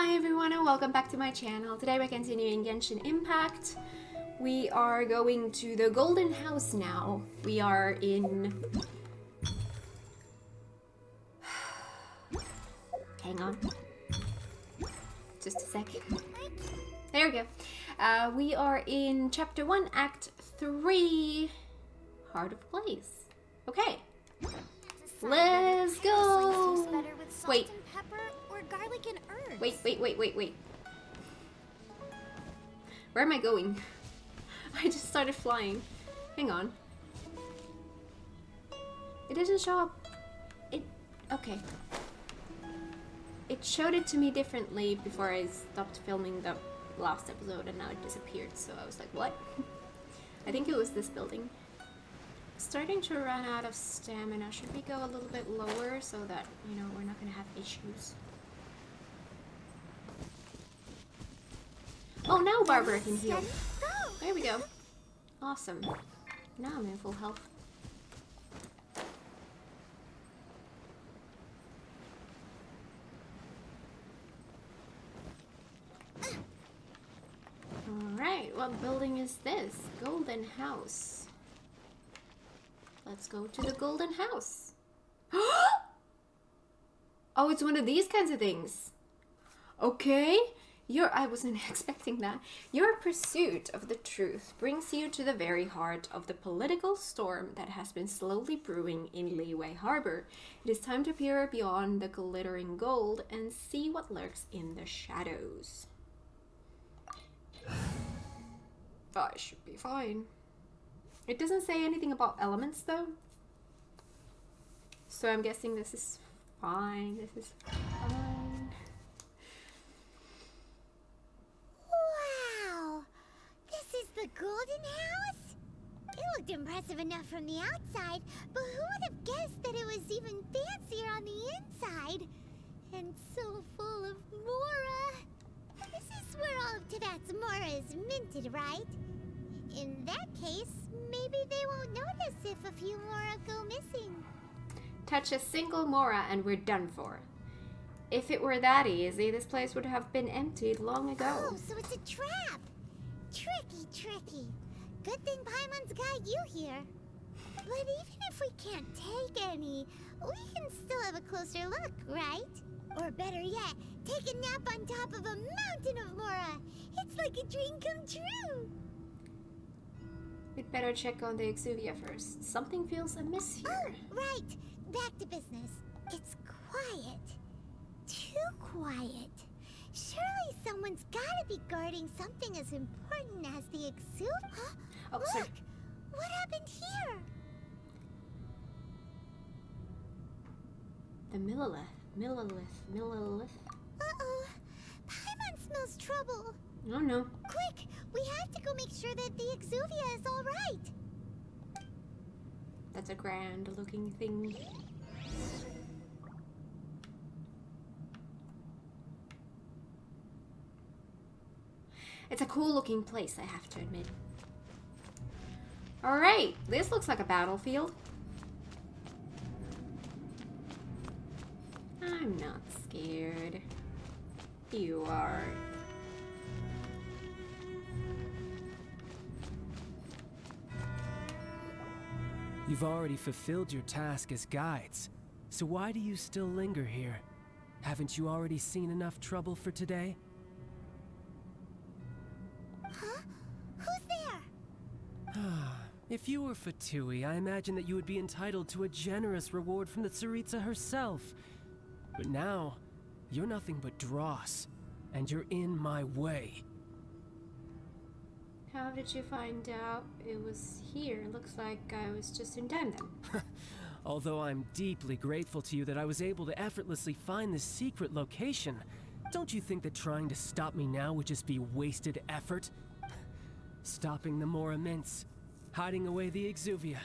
Hi everyone and welcome back to my channel. Today we're continuing Genshin Impact. We are going to the Golden House now. We are in... Hang on. Just a sec. There we go. We are in Chapter 1, Act 3, Heart of Place. Okay. Let's go! Wait. Garlic and herbs. Wait. Where am I going? I just started flying. Hang on. It doesn't show up. Okay. It showed it to me differently before I stopped filming the last episode and now it disappeared, so I was like, what? I think it was this building. Starting to run out of stamina. Should we go a little bit lower so that, you know, we're not gonna have issues? Oh, now Barbara can heal. There we go. Awesome. Now I'm in full health. Alright, what building is this? Golden House. Let's go to the Golden House. Oh, it's one of these kinds of things. Okay. I wasn't expecting that. Your pursuit of the truth brings you to the very heart of the political storm that has been slowly brewing in Liyue Harbor. It is time to peer beyond the glittering gold and see what lurks in the shadows. I should be fine. It doesn't say anything about elements though. So I'm guessing this is fine. This is fine. The Golden House? It looked impressive enough from the outside, but who would have guessed that it was even fancier on the inside? And so full of Mora. This is where all of Tibet's Mora is minted, right? In that case, maybe they won't notice if a few Mora go missing. Touch a single Mora and we're done for. If it were that easy, this place would have been emptied long ago. Oh, so it's a trap! Tricky. Good thing Paimon's got you here. But even if we can't take any, we can still have a closer look, right? Or better yet, take a nap on top of a mountain of Mora. It's like a dream come true. We'd better check on the Exuvia first. Something feels amiss here. Oh, right. Back to business. It's quiet. Too quiet. Surely someone's gotta be guarding something as important as the Exuvia. Huh? Oh, look! sorry. What happened here? The Millilith. Uh-oh. Paimon smells trouble. Oh no. Quick! We have to go make sure that the Exuvia is alright. That's a grand looking thing. It's a cool looking place, I have to admit. Alright, this looks like a battlefield. I'm not scared. You are. You've already fulfilled your task as guides, so why do you still linger here? Haven't you already seen enough trouble for today? Huh? Who's there? If you were Fatui, I imagine that you would be entitled to a generous reward from the Tsaritsa herself. But now, you're nothing but dross, and you're in my way. How did you find out it was here? Looks like I was just in time then. Although I'm deeply grateful to you that I was able to effortlessly find this secret location, don't you think that trying to stop me now would just be wasted effort? Stopping the Mora Mints, hiding away the Exuvia.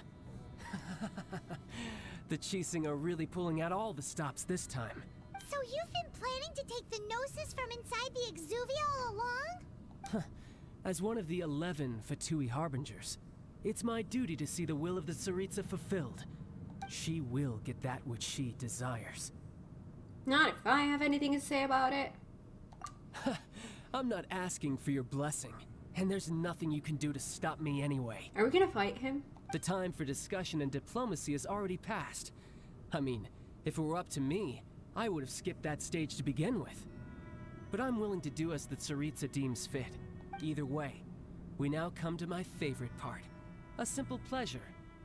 The Chising are really pulling out all the stops this time. So you've been planning to take the Gnosis from inside the Exuvia all along? As one of the 11 Fatui Harbingers, it's my duty to see the will of the Tsaritsa fulfilled. She will get that which she desires. Not if I have anything to say about it. I'm not asking for your blessing, and there's nothing you can do to stop me anyway. Are we gonna fight him? The time for discussion and diplomacy has already passed. I mean, if it were up to me, I would have skipped that stage to begin with. But I'm willing to do as the Tsaritsa deems fit. Either way, we now come to my favorite part. A simple pleasure,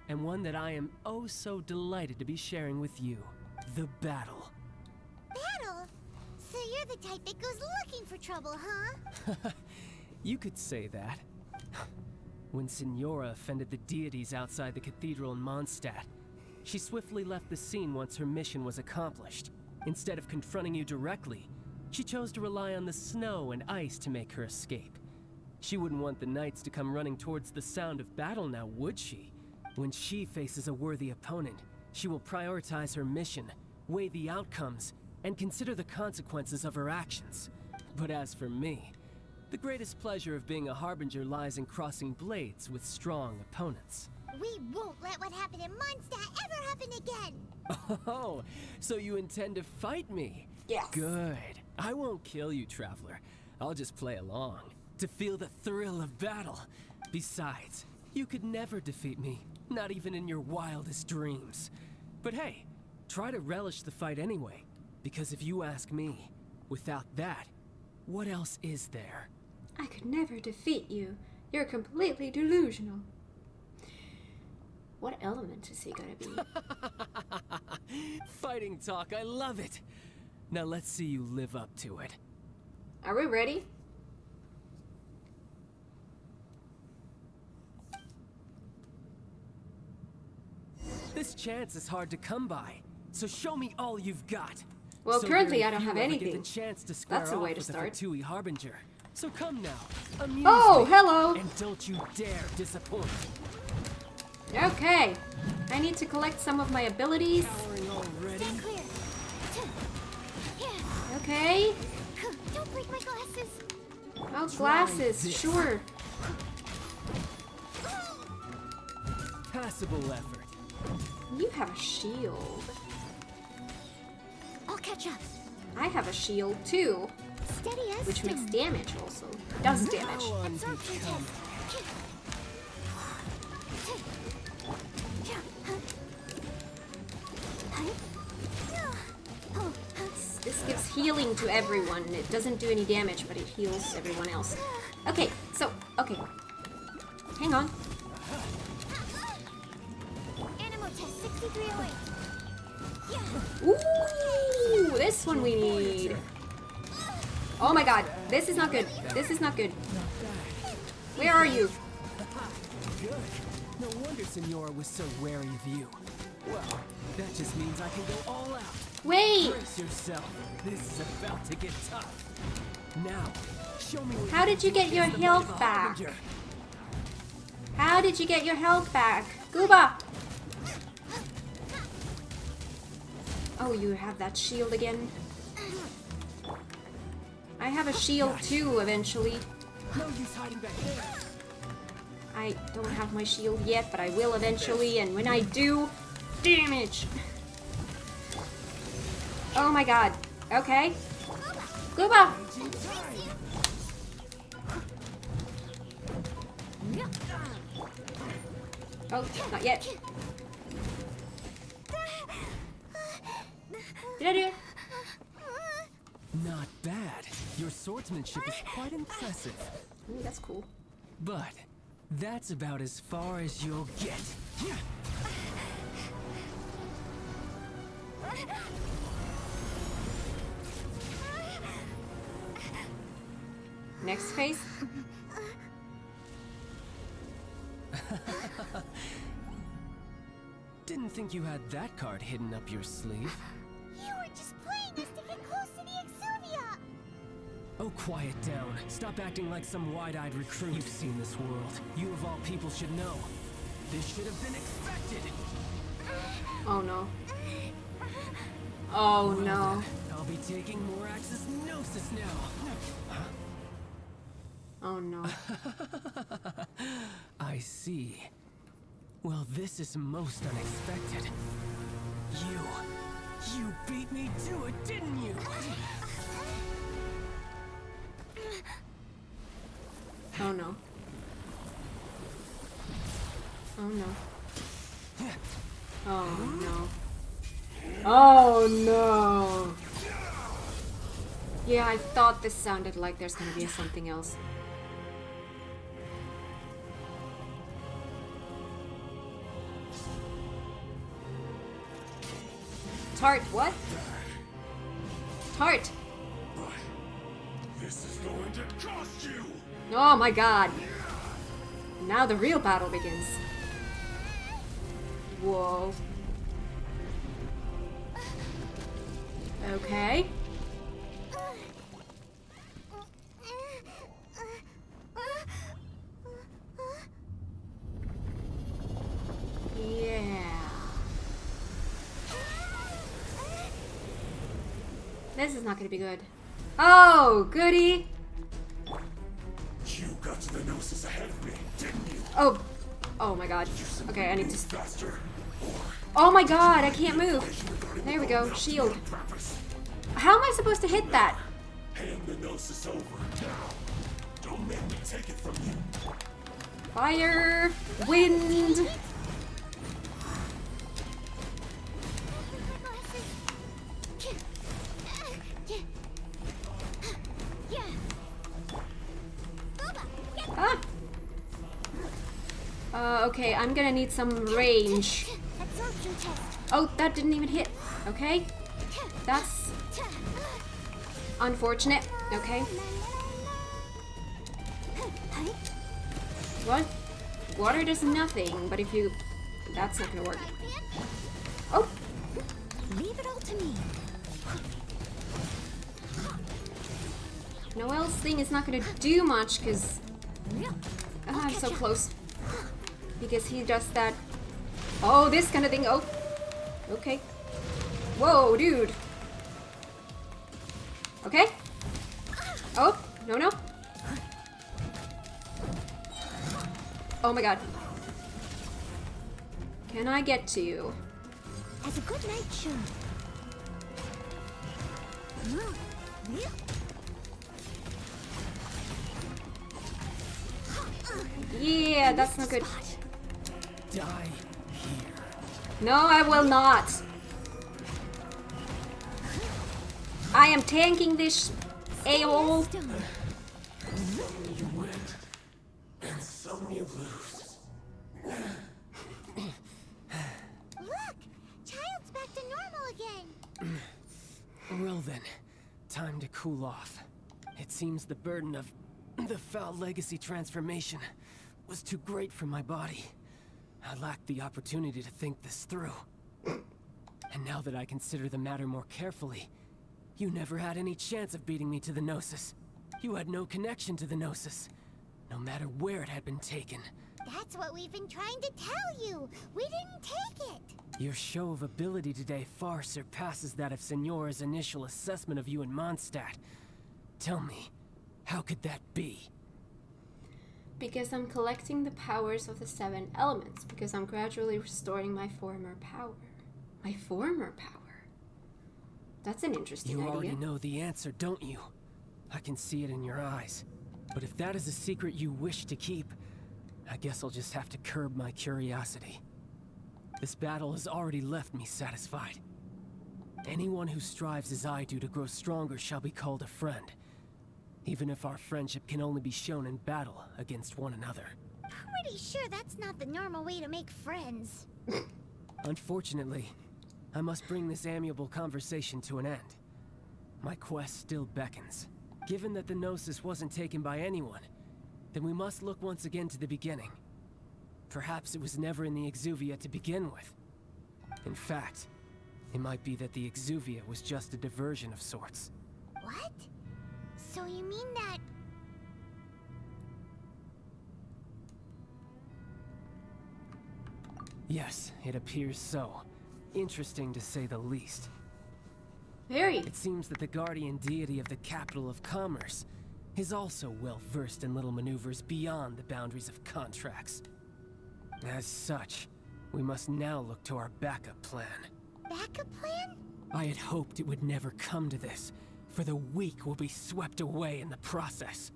and one that I am oh so delighted to be sharing with you. The battle. Battle? So you're the type that goes looking for trouble, huh? You could say that. When Signora offended the deities outside the cathedral in Mondstadt, she swiftly left the scene once her mission was accomplished. Instead of confronting you directly, she chose to rely on the snow and ice to make her escape. She wouldn't want the knights to come running towards the sound of battle now, would she? When she faces a worthy opponent, she will prioritize her mission, weigh the outcomes, and consider the consequences of her actions. But as for me, the greatest pleasure of being a harbinger lies in crossing blades with strong opponents. We won't let what happened in Mondstadt ever happen again! Oh, so you intend to fight me? Yes. Good. I won't kill you, Traveler. I'll just play along, to feel the thrill of battle. Besides, you could never defeat me, not even in your wildest dreams. But hey, try to relish the fight anyway, because if you ask me, without that, what else is there? I could never defeat you. You're completely delusional. What element is he gonna be? Fighting talk, I love it. Now let's see you live up to it. Are we ready? This chance is hard to come by, so show me all you've got. Well, So currently very I don't few have ever get anything. the chance to square That's a way off to with the start. Fatui Harbinger. So come now, amuse Oh, me, hello. and don't you dare disappoint. Okay. I need to collect some of my abilities. Powering already? Stand clear! Yeah. Okay. Don't break my glasses! Oh, glasses. this. Sure. Passable effort. You have a shield. I'll catch up. I have a shield too, Steady as which makes stone. damage also. Does damage. How Absorption unbecoming. test. This gives healing to everyone. It doesn't do any damage, but it heals everyone else. Okay, so, okay. Hang on. Animal test 6308. Ooh, this one we need. Oh my god, this is not good. This is not good. Where are you? Good. No wonder Signora was so wary of you. Well, that just means I can go all out. Wait! Brace yourself. This is about to get tough. Now, show me what How did you get your against the health might of a back? harbinger. How did you get your health back? Gooba! Oh, you have that shield again. I have a shield too, eventually. No use hiding back there. I don't have my shield yet, but I will eventually, and when I do, damage! Oh my god. Okay. Gooba! Oh, not yet. Did I do it? Not bad. Your swordsmanship is quite impressive. Ooh, that's cool. But that's about as far as you'll get. Next phase? Didn't think you had that card hidden up your sleeve. You were just playing us to get close to the Exuvia! Oh, quiet down. Stop acting like some wide-eyed recruit. You've seen this world. You of all people should know. This should have been expected. Oh no. Oh Well no. then, I'll be taking more Axis Gnosis now. Oh no. I see. Well, this is most unexpected. You beat me to it, didn't you? no. Oh no. Oh no. Oh no. Yeah, I thought this sounded like there's gonna be something else. Tart, what? Tart! This is going to cost you! Oh my god. Now the real battle begins. Whoa. Okay. Yeah. This is not gonna be good. Oh, goody. You got to the Gnosis ahead of me, didn't you? Oh. Oh my god. Okay, I need to... Faster, or Oh my god, I can't move. There we go. Shield. purpose. How am I supposed to hit that? Hand the Gnosis over now. Don't make me take it from you. Fire. Wind. Ah. Okay, I'm gonna need some range. Absorption test. Oh, that didn't even hit. Okay. That's unfortunate. Okay. What? Water does nothing, but if you... That's not gonna work. Oh! Leave it all to me. Noel's thing is not gonna do much, because... I'm so close. Because he does that... Oh, this kind of thing. Oh. Okay. Whoa, dude. Okay. Oh, no, no. Oh my god. Can I get to you? As a good night should. Yeah, that's not good. Die here. No, I will not. I am tanking this a-hole. You win, and some you lose. Look! Child's back to normal again. Well then, time to cool off. It seems the burden of the foul legacy transformation was too great for my body. I lacked the opportunity to think this through. And now that I consider the matter more carefully, you never had any chance of beating me to the Gnosis. You had no connection to the Gnosis, no matter where it had been taken. That's what we've been trying to tell you. We didn't take it. Your show of ability today far surpasses that of Signora's initial assessment of you in Mondstadt. Tell me, how could that be? Because I'm collecting the powers of the 7 elements. Because I'm gradually restoring my former power. My former power? That's an interesting idea. You already know the answer, don't you? I can see it in your eyes. But if that is a secret you wish to keep, I guess I'll just have to curb my curiosity. This battle has already left me satisfied. Anyone who strives as I do to grow stronger shall be called a friend. Even if our friendship can only be shown in battle against one another. Pretty sure that's not the normal way to make friends. Unfortunately, I must bring this amiable conversation to an end. My quest still beckons. Given that the Gnosis wasn't taken by anyone, then we must look once again to the beginning. Perhaps it was never in the Exuvia to begin with. In fact, it might be that the Exuvia was just a diversion of sorts. What? So you mean that... Yes, it appears so. Interesting to say the least. Very. It seems that the guardian deity of the capital of commerce is also well versed in little maneuvers beyond the boundaries of contracts. As such, we must now look to our backup plan. backup plan? I had hoped it would never come to this, for the weak will be swept away in the process.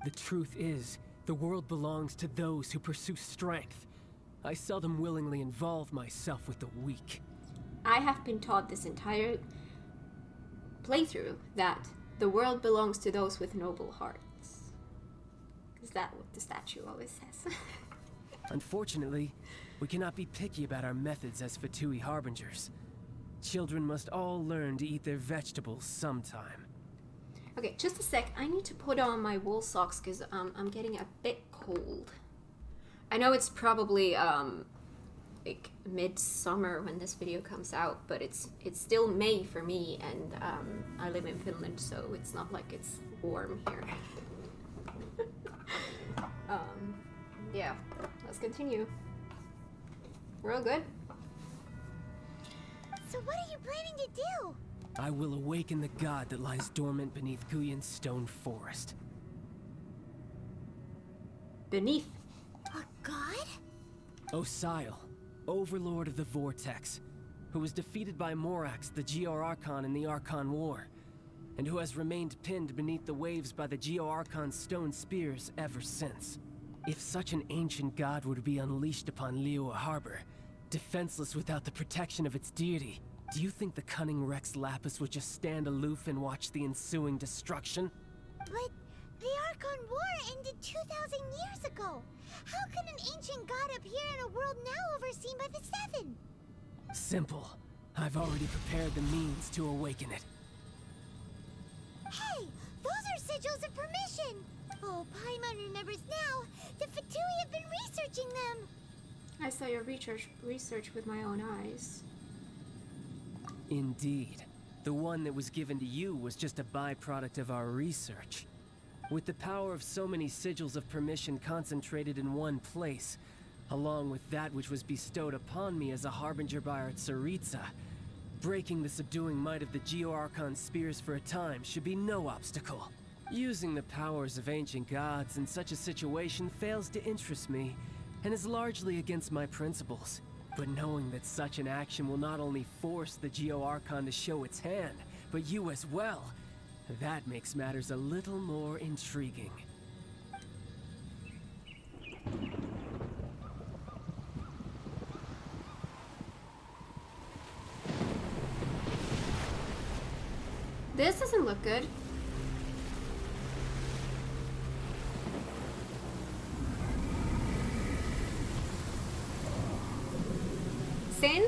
The truth is, the world belongs to those who pursue strength. I seldom willingly involve myself with the weak. I have been taught this entire playthrough that the world belongs to those with noble hearts. Is that what the statue always says? Unfortunately, we cannot be picky about our methods as Fatui Harbingers. Children must all learn to eat their vegetables sometime. Okay, just a sec. I need to put on my wool socks because I'm getting a bit cold. I know it's probably like midsummer when this video comes out, but it's still May for me, and I live in Finland, so it's not like it's warm here. Yeah, let's continue. We're all good. So what are you planning to do? I will awaken the god that lies dormant beneath Guyan's stone forest. Beneath. A god? Osile, overlord of the Vortex, who was defeated by Morax, the Geo-Archon in the Archon War, and who has remained pinned beneath the waves by the Geo-Archon's stone spears ever since. If such an ancient god were to be unleashed upon Liyue Harbor, defenseless without the protection of its deity, do you think the cunning Rex Lapis would just stand aloof and watch the ensuing destruction? But the Archon War ended 2,000 years ago. How can an ancient god appear in a world now overseen by the Seven? Simple. I've already prepared the means to awaken it. Hey, those are sigils of permission. Oh, Paimon remembers now. The Fatui have been researching them. I saw your research with my own eyes. Indeed. The one that was given to you was just a byproduct of our research. With the power of so many sigils of permission concentrated in one place, along with that which was bestowed upon me as a harbinger by our Tsaritsa, breaking the subduing might of the Geo-Archon spears for a time should be no obstacle. Using the powers of ancient gods in such a situation fails to interest me, and is largely against my principles. But knowing that such an action will not only force the Geo-Archon to show its hand, but you as well, that makes matters a little more intriguing. This doesn't look good. Sin?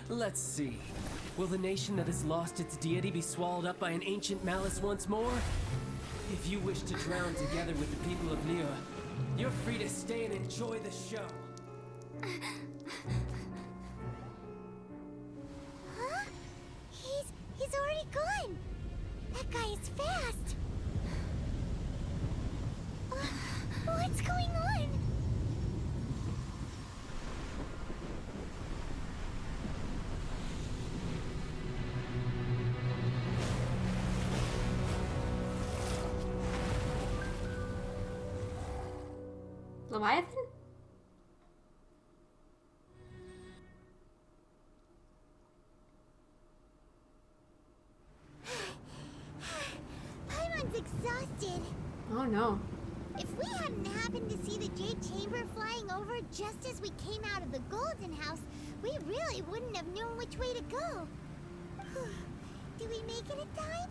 Let's see. Will the nation that has lost its deity be swallowed up by an ancient malice once more? If you wish to drown together with the people of Liyue, you're free to stay and enjoy the show. Huh? He's already gone. That guy is fast. What's going on? Leviathan? Paimon's exhausted. Oh no. If we hadn't happened to see the Jade Chamber flying over just as we came out of the Golden House, we really wouldn't have known which way to go. Do we make it in time?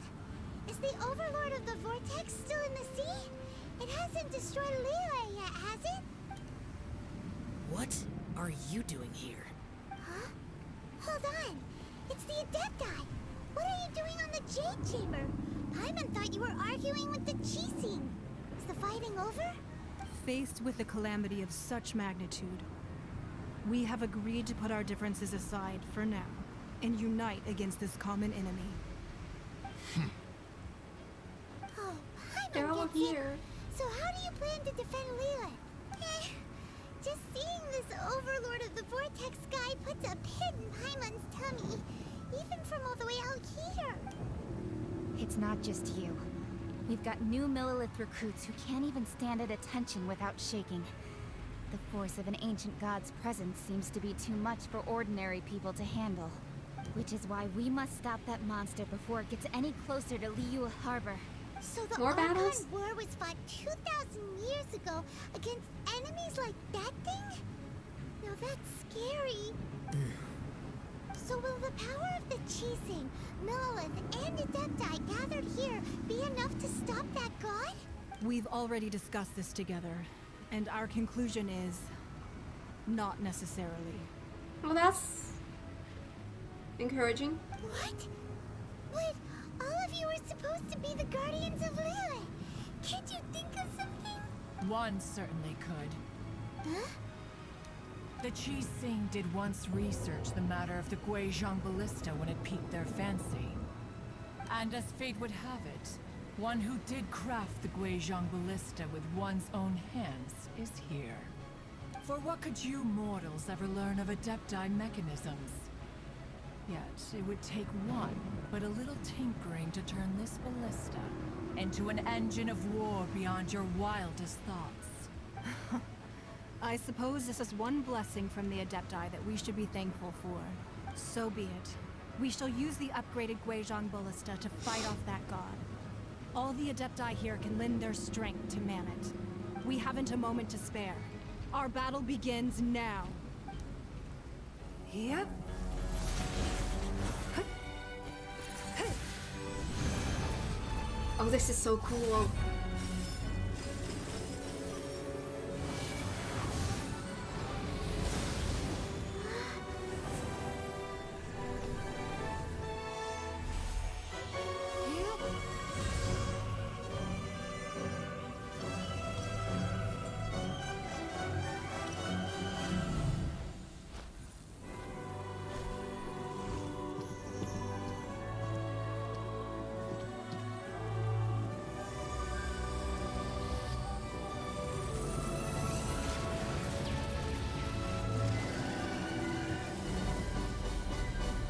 Is the Overlord of the Vortex still in the sea? It hasn't destroyed Liyue yet, has it? What are you doing here? Huh? Hold on. It's the Adepti. What are you doing on the Jade Chamber? Paimon thought you were arguing with the Chising. Is the fighting over? Faced with a calamity of such magnitude, we have agreed to put our differences aside for now and unite against this common enemy. Oh, They're Paimon all gets it. here. So how do you plan to defend Liyue? Just seeing this Overlord of the Vortex guy puts a pit in Paimon's tummy, even from all the way out here. It's not just you. We've got new Millilith recruits who can't even stand at attention without shaking. The force of an ancient god's presence seems to be too much for ordinary people to handle. Which is why we must stop that monster before it gets any closer to Liyue Harbor. So the More Archon battles? War was fought 2,000 years ago against enemies like that thing? Now that's scary. So will the power of the Chising, Millelith, and Adepti gathered here be enough to stop that god? We've already discussed this together, and our conclusion is not necessarily. Well, that's encouraging. What? But all of you are supposed to be the guardians of Liyue. Can't you think of something? One certainly could. Huh? The Chising did once research the matter of the Guizhong Ballista when it piqued their fancy. And as fate would have it, one who did craft the Guizhong Ballista with one's own hands is here. For what could you mortals ever learn of Adepti mechanisms? Yet, it would take one, but a little tinkering to turn this ballista into an engine of war beyond your wildest thoughts. I suppose this is one blessing from the Adepti that we should be thankful for. So be it. We shall use the upgraded Guizhong Ballista to fight off that god. All the Adepti here can lend their strength to man it. We haven't a moment to spare. Our battle begins now. Yep. Oh, this is so cool.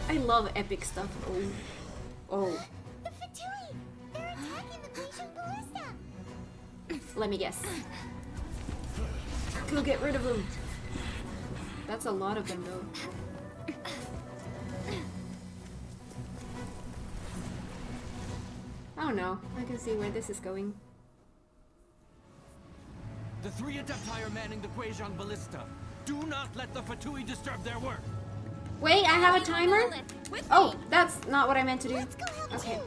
I love epic stuff. Oh. Oh. The Fatui! They're attacking the Guizhong Ballista! Let me guess. Go get rid of them. That's a lot of them, though. Oh no, I can see where this is going. The three Adepti are manning the Guizhong Ballista. Do not let the Fatui disturb their work. Wait, I have a timer? Oh, that's not what I meant to do. Let's go help Okay. too!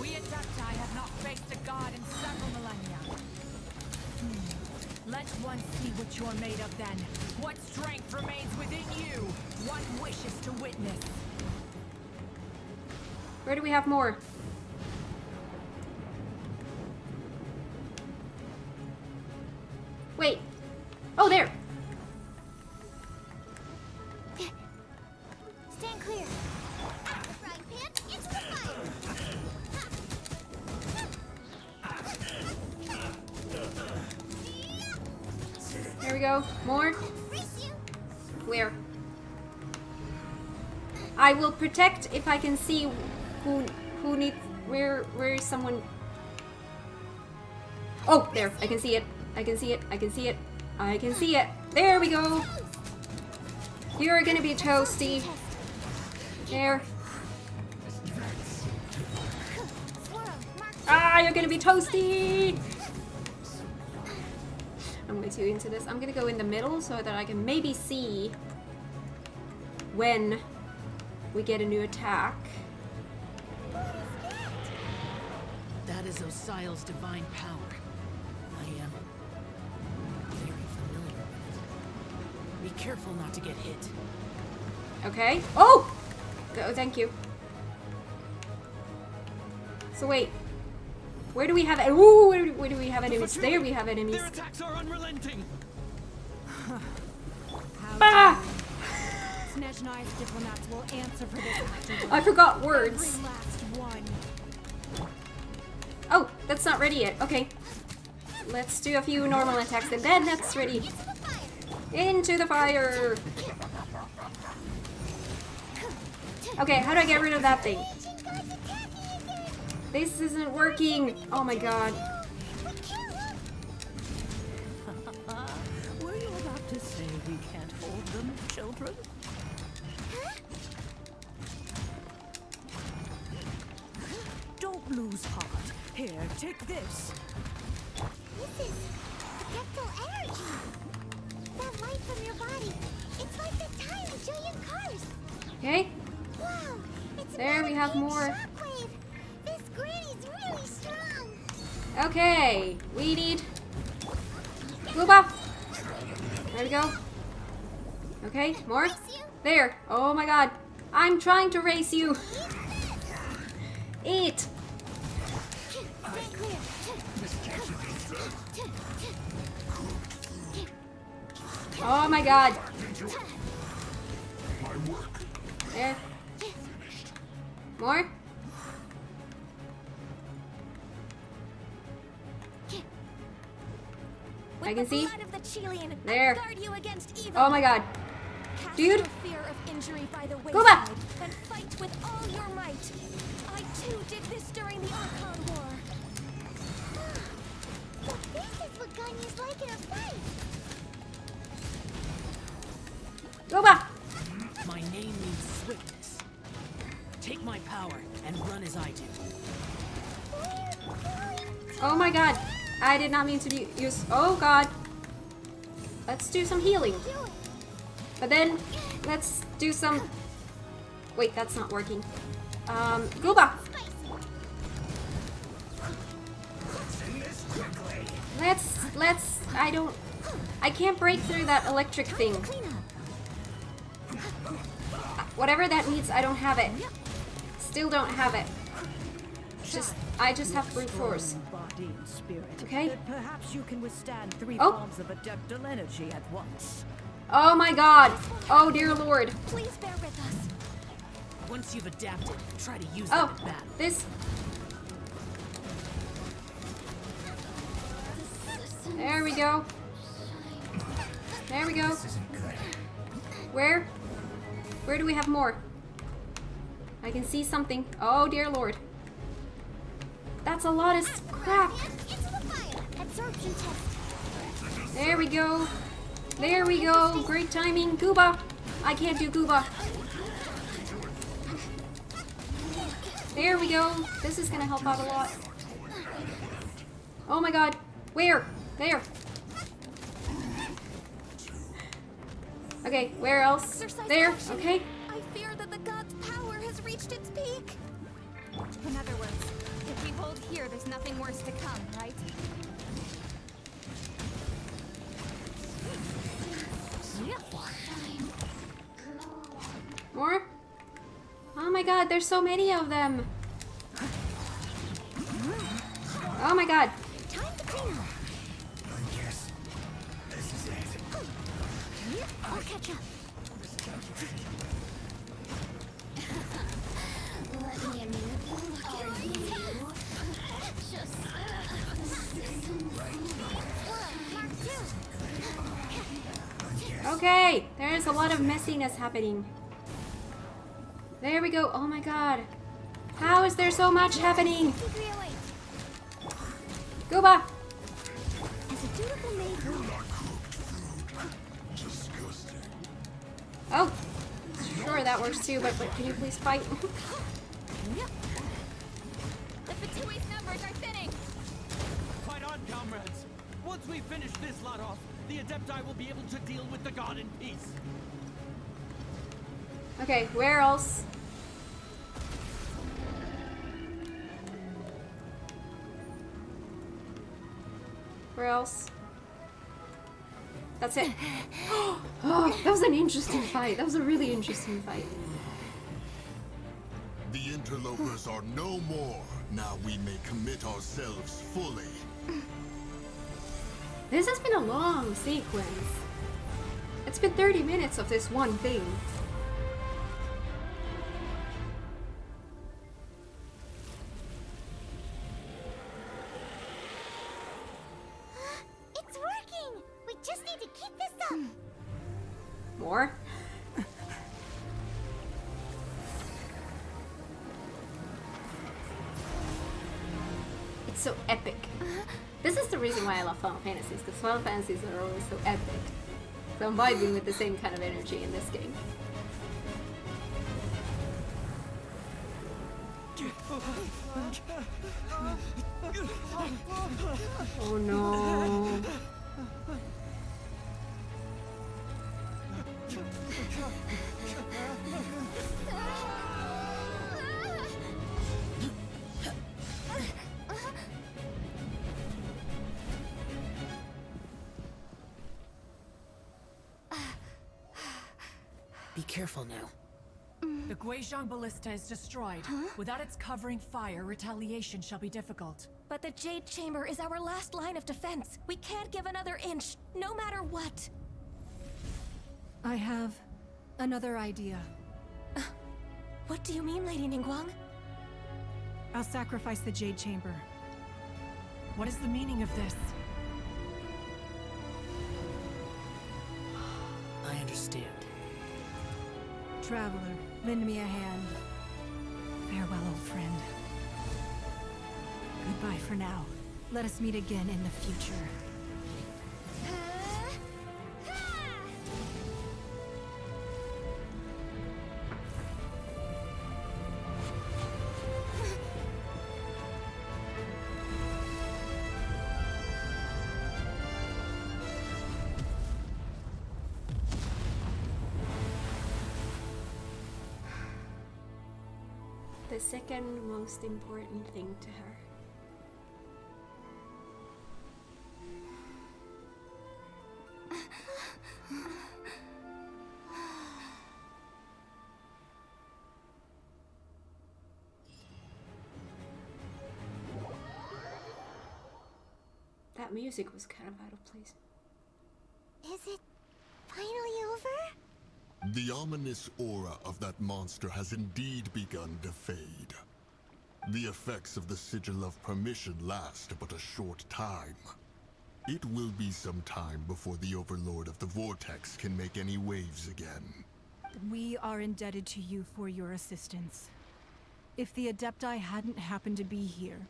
We Adepti have not faced a god in several millennia. Let one see what you're made of then. What strength remains within you. What wishes to witness. Where do we have more? Wait. Oh, there. Stand clear! Frying pan into the fire! There we go. More. Race you! Where? I will protect if I can see who needs where is someone. Oh, there. I can see it. I can see it. I can see it. I can see it. There we go. You're gonna be toasty. There. Ah, you're gonna be toasty. I'm way too into this. I'm gonna go in the middle so that I can maybe see when we get a new attack. That is Osial's divine power. I am very familiar with it. Be careful not to get hit. Okay. Oh! Oh, thank you. So wait. Where do we have it? Ooh, where do we have enemies? There we have enemies. Their attacks are unrelenting. Ah! Snezhnai's diplomats will answer for this afterward. I forgot words. Every last one. Oh, that's not ready yet. Okay. Let's do a few normal attacks and then that's ready. Into the fire! Okay, how do I get rid of that thing? This isn't working! Oh my god. Were you about to say we can't hold them, children? Take this. This is adeptal energy. That light from your body. It's like the tiny giant cars. Okay. Wow. It's There we have more. Shockwave. This granny's really strong. Okay. We need Gooba. There we go. Okay, more. There. Oh my god. I'm trying to race you. Eat. Stay clear. Oh my god. There. More. I can see. There. Oh my god. Dude. Fear of injury by the Go back. wayside and fight with all your might. I too did this during the Archon War. So this is what Ganya's like in a fight. Go back. My name means swiftness. Take my power and run as I do. Oh my god. I did not mean to use. Oh god. Let's do some healing. But then, let's do some... Wait, that's not working. Gooba! I can't break through that electric thing. Whatever that means, I don't have it. Still don't have it. I just have brute force. Body and spirit. Okay. That perhaps you can withstand 3 Oh. forms of adeptal energy at once. Oh my god. Oh dear lord. Please bear with us. Once you've adapted, try to use Oh, them in battle. this. There we go. There we go. Where? Where do we have more? I can see something. Oh dear lord. That's a lot of crap. Absorption test. There we go. There we go. Great timing. Gooba. I can't do Gooba. There we go. This is gonna help out a lot. Oh my god. Where? There. Okay, where else? Exercise There. caution. Okay. I fear that the god's power has reached its peak. In other words, if we hold here, there's nothing worse to come, right? More? Oh my god, there's so many of them. Oh my god. Time to clean up. I'll catch up. Let me look at you. Okay, there's a lot of messiness happening. There we go. Oh my god. How is there so much happening? Gooba! As a dutiful maid woman. Oh, sure, that works too, but can you please fight? The Fatui's numbers are thinning. Fight on, comrades. Once we finish this lot off, the Adepti will be able to deal with the god in peace. Okay, where else? Where else? That's it. Oh, that was an interesting fight. That was a really interesting fight. The interlopers are no more. Now we may commit ourselves fully. This has been a long sequence. It's been 30 minutes of this one thing. It's working. We just need to keep this up. More? It's so epic. This is the reason why I love Final Fantasies, because Final Fantasies are always so epic. So I'm vibing with the same kind of energy in this game. Oh no. Be careful now. The Guizhong Ballista is destroyed. Without its covering fire, retaliation shall be difficult. But the Jade Chamber is our last line of defense. We can't give another inch, no matter what. I have another idea. What do you mean, Lady Ningguang? I'll sacrifice the Jade Chamber. What is the meaning of this? I understand. Traveler, lend me a hand. Farewell, old friend. Goodbye for now. Let us meet again in the future. The second most important thing to her. That music was kind of out of place. Is it finally over? The ominous aura of that monster has indeed begun to fade. The effects of the Sigil of Permission last but a short time. It will be some time before the Overlord of the Vortex can make any waves again. We are indebted to you for your assistance. If the Adepti hadn't happened to be here,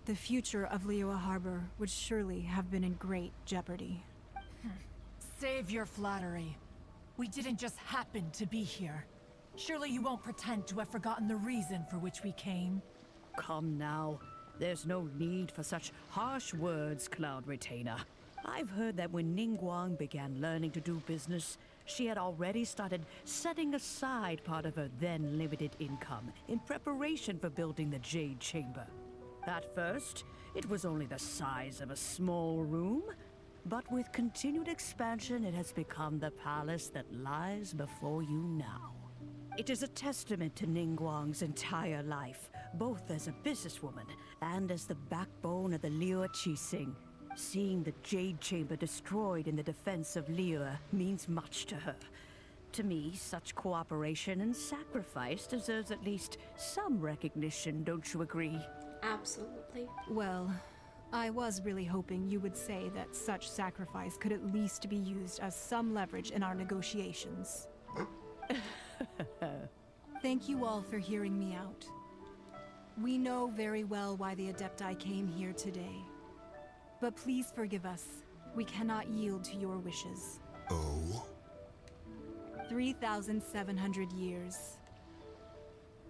the future of Liyue Harbor would surely have been in great jeopardy. Save your flattery. We didn't just happen to be here. Surely you won't pretend to have forgotten the reason for which we came. Come now. There's no need for such harsh words, Cloud Retainer. I've heard that when Ningguang began learning to do business, she had already started setting aside part of her then limited income in preparation for building the Jade Chamber. At first, it was only the size of a small room, but with continued expansion, it has become the palace that lies before you now. It is a testament to Ningguang's entire life, both as a businesswoman and as the backbone of the Liyue Qixing. Seeing the Jade Chamber destroyed in the defense of Liyue means much to her. To me, such cooperation and sacrifice deserves at least some recognition, don't you agree? Absolutely. Well, I was really hoping you would say that such sacrifice could at least be used as some leverage in our negotiations. Thank you all for hearing me out. We know very well why the Adepti came here today. But please forgive us. We cannot yield to your wishes. Oh? 3,700 years.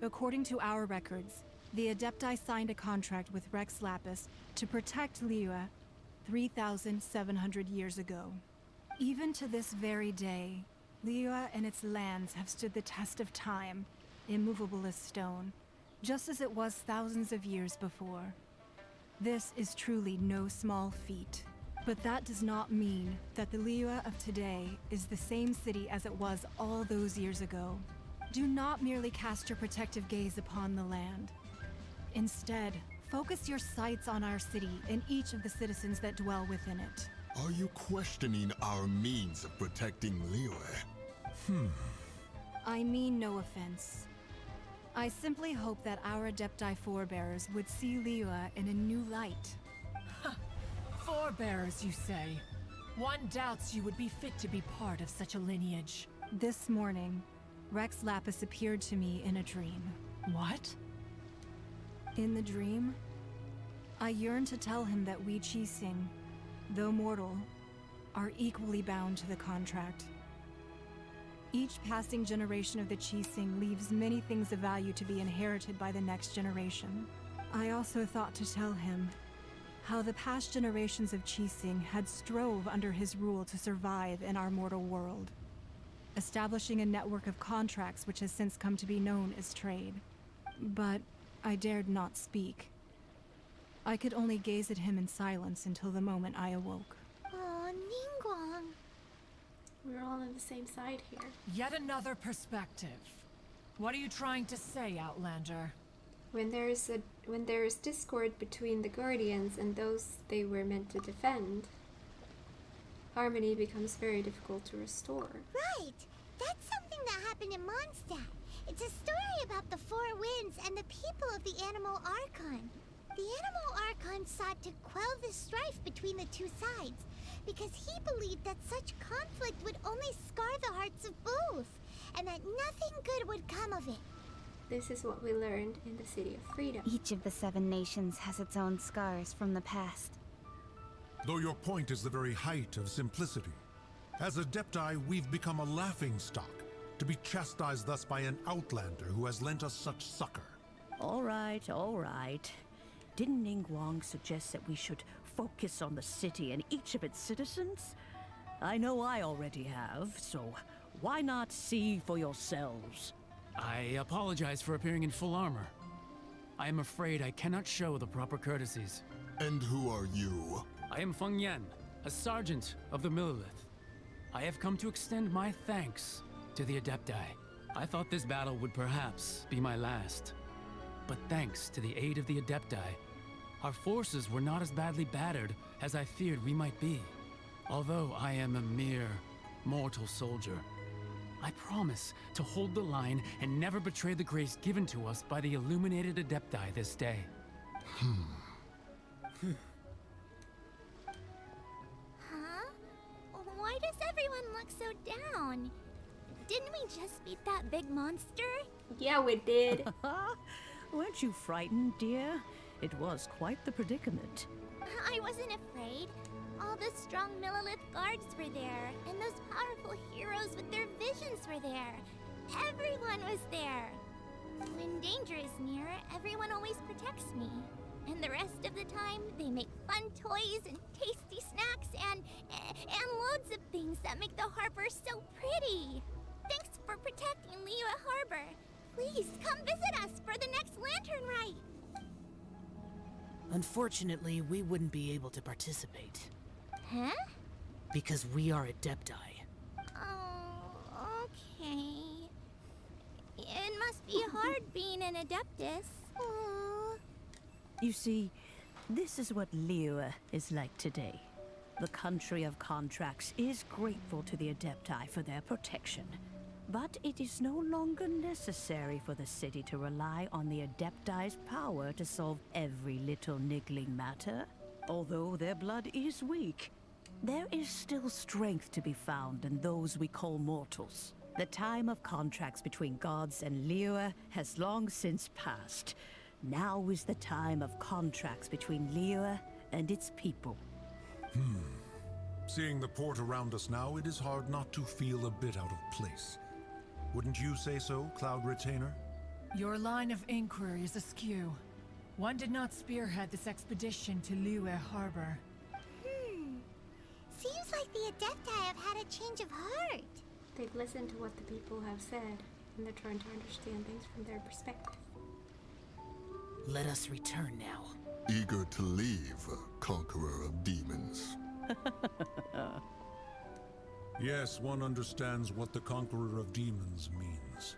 According to our records, the Adepti signed a contract with Rex Lapis to protect Liyue 3,700 years ago. Even to this very day, Liyue and its lands have stood the test of time, immovable as stone, just as it was thousands of years before. This is truly no small feat. But that does not mean that the Liyue of today is the same city as it was all those years ago. Do not merely cast your protective gaze upon the land. Instead, focus your sights on our city and each of the citizens that dwell within it. Are you questioning our means of protecting Liyue? I mean no offense. I simply hope that our Adepti forebears would see Liyue in a new light. Forebearers, you say? One doubts you would be fit to be part of such a lineage. This morning, Rex Lapis appeared to me in a dream. What? In the dream, I yearned to tell him that we Qixing, though mortal, are equally bound to the contract. Each passing generation of the Qixing leaves many things of value to be inherited by the next generation. I also thought to tell him how the past generations of Qixing had strove under his rule to survive in our mortal world, establishing a network of contracts which has since come to be known as trade. But I dared not speak. I could only gaze at him in silence until the moment I awoke. Oh, Ningguang. We're all on the same side here. Yet another perspective. What are you trying to say, Outlander? When there is discord between the Guardians and those they were meant to defend, harmony becomes very difficult to restore. Right! That's something that happened in Mondstadt. It's a story about the Four Winds and the people of the Animal Archon. The Animal Archon sought to quell the strife between the two sides, because he believed that such conflict would only scar the hearts of both, and that nothing good would come of it. This is what we learned in the City of Freedom. Each of the 7 nations has its own scars from the past. Though your point is the very height of simplicity. As Adepti, we've become a laughingstock, to be chastised thus by an outlander who has lent us such succor. All right, all right. Didn't Ningguang suggest that we should focus on the city and each of its citizens? I know I already have, so why not see for yourselves? I apologize for appearing in full armor. I am afraid I cannot show the proper courtesies. And who are you? I am Feng Yan, a sergeant of the Millelith. I have come to extend my thanks to the Adepti. I thought this battle would perhaps be my last. But thanks to the aid of the Adepti, our forces were not as badly battered as I feared we might be. Although I am a mere mortal soldier, I promise to hold the line and never betray the grace given to us by the illuminated Adepti this day. Huh? Why does everyone look so down? Didn't we just beat that big monster? Yeah, we did. Weren't you frightened, dear? It was quite the predicament. I wasn't afraid. All the strong Millelith guards were there, and those powerful heroes with their visions were there. Everyone was there. When danger is near, everyone always protects me. And the rest of the time, they make fun toys and tasty snacks and loads of things that make the harbor so pretty. Thanks for protecting Liyue Harbor. Please come visit us for the next lantern rite. Unfortunately, we wouldn't be able to participate. Huh? Because we are Adepti. Oh, okay. It must be hard being an Adeptus. Aww. You see, this is what Liyue is like today. The country of contracts is grateful to the Adepti for their protection. But it is no longer necessary for the city to rely on the Adepti's power to solve every little niggling matter. Although their blood is weak, there is still strength to be found in those we call mortals. The time of contracts between gods and Liyue has long since passed. Now is the time of contracts between Liyue and its people. Seeing the port around us now, it is hard not to feel a bit out of place. Wouldn't you say so, Cloud Retainer? Your line of inquiry is askew. One did not spearhead this expedition to Liyue Harbor. Seems like the Adepti have had a change of heart. They've listened to what the people have said, and they're trying to understand things from their perspective. Let us return now. Eager to leave, conqueror of demons. Yes, one understands what the Conqueror of Demons means.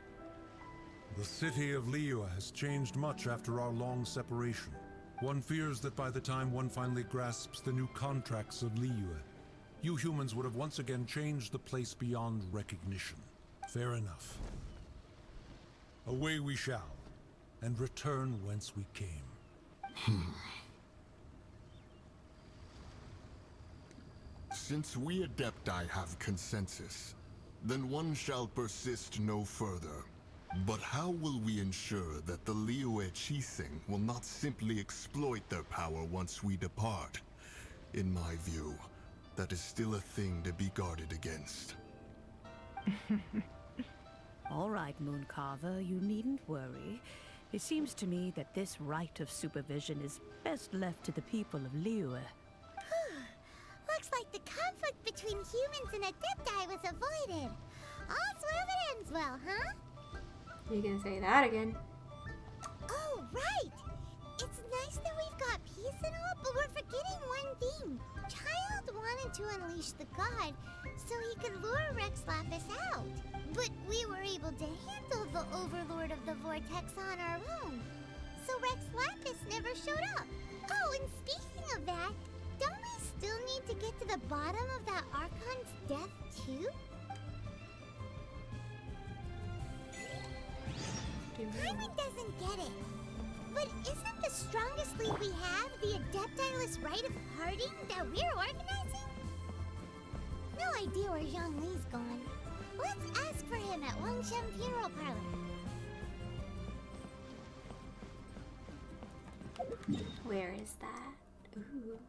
The city of Liyue has changed much after our long separation. One fears that by the time one finally grasps the new contracts of Liyue, you humans would have once again changed the place beyond recognition. Fair enough. Away we shall, and return whence we came. Since we Adepti have consensus, then one shall persist no further. But how will we ensure that the Liyue Qixing will not simply exploit their power once we depart? In my view, that is still a thing to be guarded against. All right, Mooncarver, you needn't worry. It seems to me that this right of supervision is best left to the people of Liyue. Looks like the conflict between humans and Adepti was avoided. All's well that ends well, huh? You can say that again. Oh, right! It's nice that we've got peace and all, but we're forgetting one thing. Child wanted to unleash the god so he could lure Rex Lapis out. But we were able to handle the Overlord of the Vortex on our own. So Rex Lapis never showed up. Oh, and speaking of that, don't we still need to get to the bottom of that Archon's death, too? Paimon doesn't get it. But isn't the strongest lead we have the Adeptiless Rite of Harding that we're organizing? No idea where Zhongli's gone. Let's ask for him at Wangshen Funeral Parlor. Where is that? Ooh.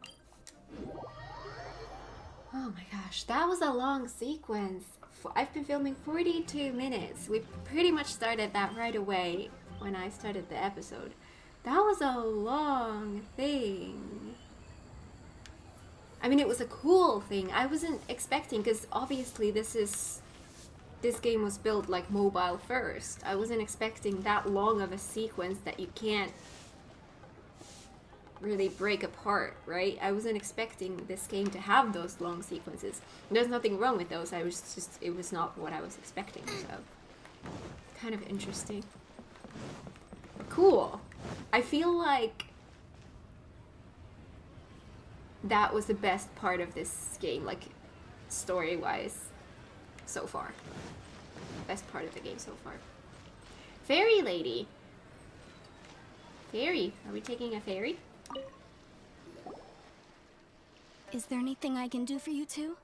Oh my gosh, that was a long sequence. I've been filming 42 minutes. We pretty much started that right away when I started the episode. That was a long thing. I mean, it was a cool thing. I wasn't expecting, because obviously this game was built like mobile first. I wasn't expecting that long of a sequence that you can't really break apart, right? I wasn't expecting this game to have those long sequences. There's nothing wrong with those. It was not what I was expecting, so kind of interesting. Cool. I feel like that was the best part of this game, like story-wise, so far. Best part of the game so far. Fairy lady. Fairy. Are we taking a ferry? Is there anything I can do for you two?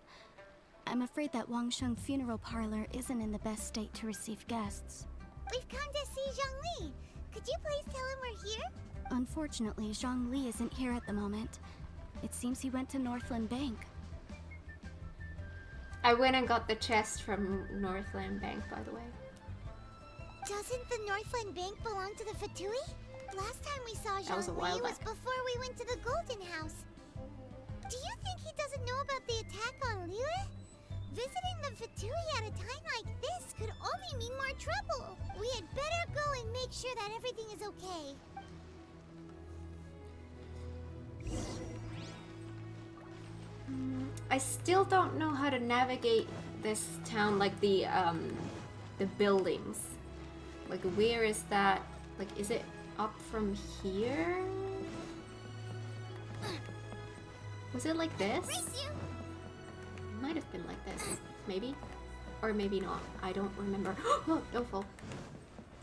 I'm afraid that Wangshen Funeral Parlor isn't in the best state to receive guests. We've come to see Zhongli. Could you please tell him we're here? Unfortunately, Zhongli isn't here at the moment. It seems he went to Northland Bank. I went and got the chest from Northland Bank, by the way. Doesn't the Northland Bank belong to the Fatui? Last time we saw Zhongli was before we went to the Golden House. Do you think he doesn't know about the attack on Liyue? Visiting the Fatui at a time like this could only mean more trouble. We had better go and make sure that everything is okay. I still don't know how to navigate this town, like the buildings. Like, where is that? Like, is it up from here? Was it like this? It might have been like this. Maybe? Or maybe not. I don't remember. Oh, don't fall.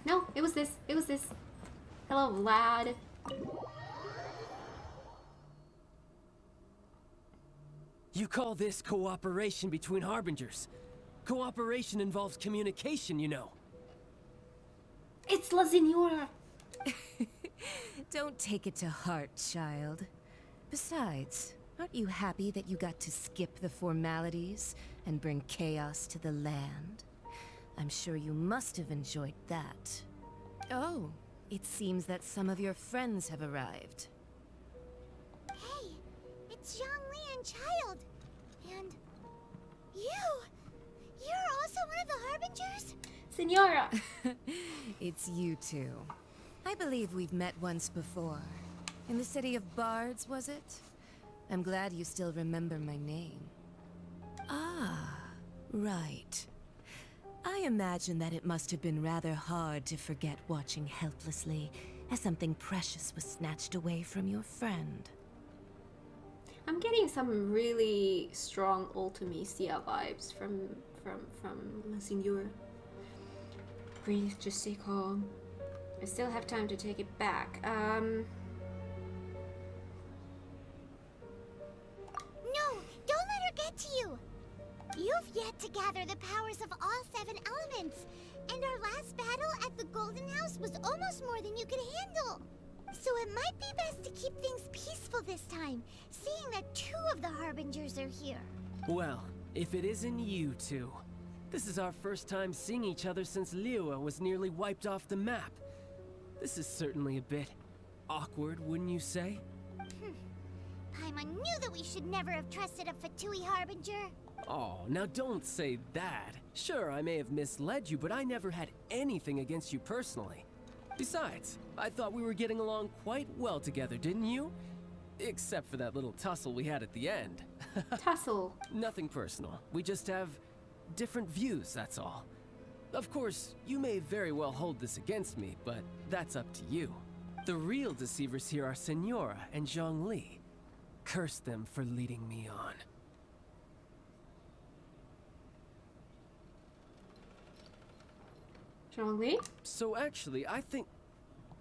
No, it was this. It was this. Hello, lad. You call this cooperation between Harbingers? Cooperation involves communication, you know. It's La Signora! Don't take it to heart, child. Besides, aren't you happy that you got to skip the formalities and bring chaos to the land? I'm sure you must have enjoyed that. Oh, it seems that some of your friends have arrived. Hey, it's Zhongli and Child. And you're also one of the Harbingers? Signora! It's you two. I believe we've met once before. In the city of Bards, was it? I'm glad you still remember my name. Ah, right. I imagine that it must have been rather hard to forget watching helplessly as something precious was snatched away from your friend. I'm getting some really strong Ultimisia vibes from La Signora. Breathe, just stay calm. I still have time to take it back. No, don't let her get to you. You've yet to gather the powers of all 7 elements, and our last battle at the Golden House was almost more than you could handle. So it might be best to keep things peaceful this time, seeing that 2 of the Harbingers are here. Well, if it isn't you two, This is our first time seeing each other since Liyue was nearly wiped off the map. This is certainly a bit awkward, wouldn't you say? Paimon knew that we should never have trusted a Fatui Harbinger. Oh, now don't say that. Sure, I may have misled you, but I never had anything against you personally. Besides, I thought we were getting along quite well together, didn't you? Except for that little tussle we had at the end. Tussle. Nothing personal. We just have different views, that's all. Of course, you may very well hold this against me, but that's up to you. The real deceivers here are Senora and Zhongli. Curse them for leading me on. Zhongli? So actually, I think...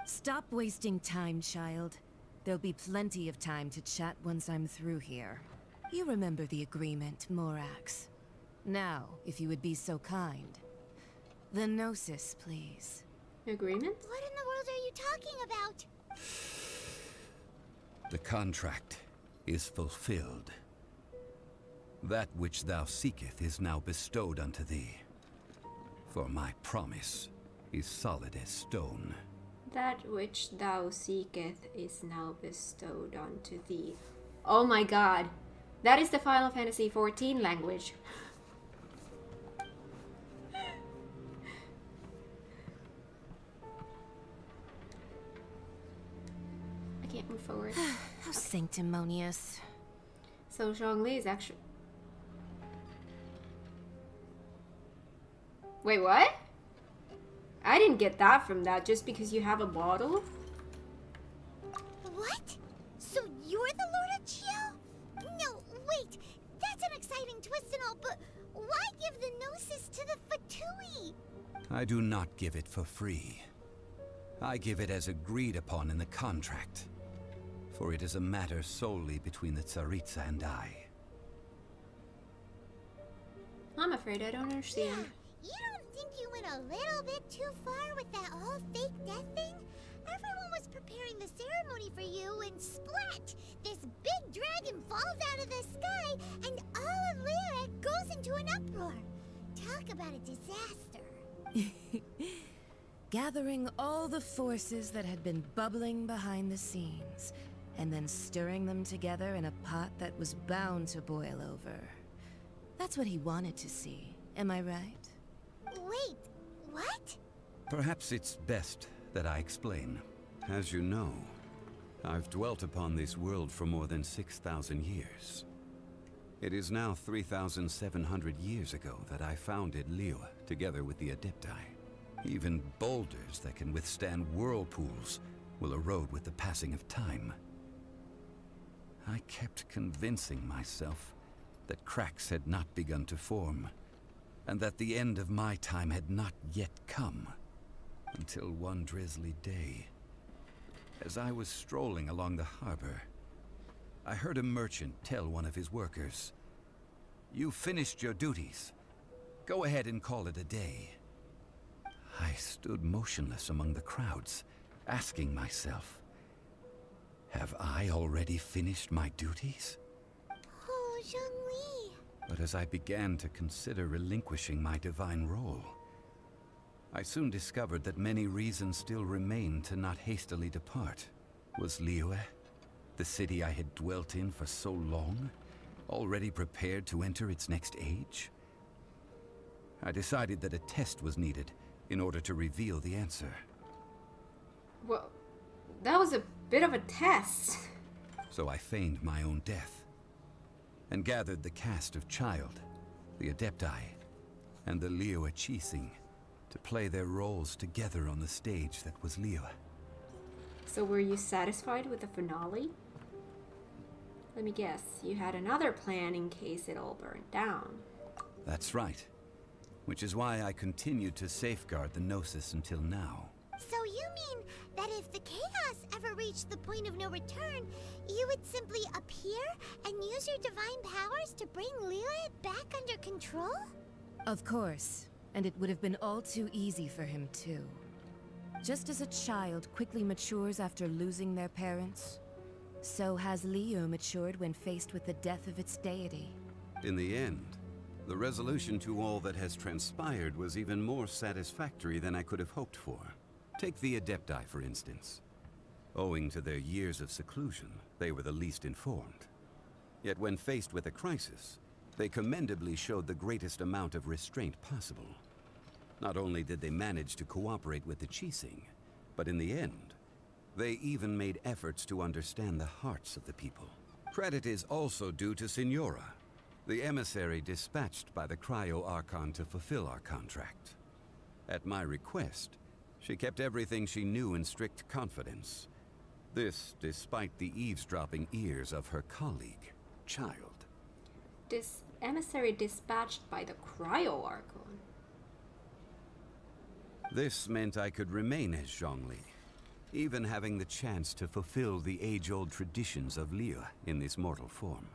Stop wasting time, child. There'll be plenty of time to chat once I'm through here. You remember the agreement, Morax. Now, if you would be so kind. The Gnosis, please. Agreement? What in the world are you talking about? The contract is fulfilled. That which thou seeketh is now bestowed unto thee. For my promise is solid as stone. That which thou seeketh is now bestowed unto thee. Oh my god. That is the Final Fantasy XIV language. I can't move forward. How sanctimonious. So Zhongli is actually... Wait, what? I didn't get that from that just because you have a bottle? What? So you're the Lord of Chio? No, wait. That's an exciting twist and all, but why give the Gnosis to the Fatui? I do not give it for free. I give it as agreed upon in the contract. For it is a matter solely between the Tsaritsa and I. I'm afraid I don't understand. Yeah, you don't think you went a little bit too far with that whole fake death thing? Everyone was preparing the ceremony for you and splat! This big dragon falls out of the sky and all of Liyue goes into an uproar. Talk about a disaster. Gathering all the forces that had been bubbling behind the scenes, and then stirring them together in a pot that was bound to boil over. That's what he wanted to see, am I right? Wait, what? Perhaps it's best that I explain. As you know, I've dwelt upon this world for more than 6,000 years. It is now 3,700 years ago that I founded Liyue, together with the Adepti. Even boulders that can withstand whirlpools will erode with the passing of time. I kept convincing myself that cracks had not begun to form, and that the end of my time had not yet come. Until one drizzly day, as I was strolling along the harbor, I heard a merchant tell one of his workers, "You finished your duties. Go ahead and call it a day." I stood motionless among the crowds, asking myself, have I already finished my duties? Oh, Zhongli. But as I began to consider relinquishing my divine role, I soon discovered that many reasons still remained to not hastily depart. Was Liyue, the city I had dwelt in for so long, already prepared to enter its next age? I decided that a test was needed in order to reveal the answer. Well, that was a bit of a test. So I feigned my own death, and gathered the cast of Child, the Adepti, and the Liyue Chising to play their roles together on the stage that was Liyue. So were you satisfied with the finale? Let me guess, you had another plan in case it all burned down. That's right. Which is why I continued to safeguard the Gnosis until now. So you mean that if the chaos ever reached the point of no return, you would simply appear and use your divine powers to bring Liyue back under control? Of course, and it would have been all too easy for him too. Just as a child quickly matures after losing their parents, so has Liyue matured when faced with the death of its deity. In the end, The resolution to all that has transpired was even more satisfactory than I could have hoped for. Take the Adepti, for instance. Owing to their years of seclusion, they were the least informed. Yet when faced with a crisis, they commendably showed the greatest amount of restraint possible. Not only did they manage to cooperate with the Qixing, but in the end, they even made efforts to understand the hearts of the people. Credit is also due to Signora, the emissary dispatched by the Cryo Archon to fulfill our contract. At my request, she kept everything she knew in strict confidence. This despite the eavesdropping ears of her colleague, Child. This emissary dispatched by the Cryo Archon. This meant I could remain as Zhongli, even having the chance to fulfill the age-old traditions of Liyue in this mortal form.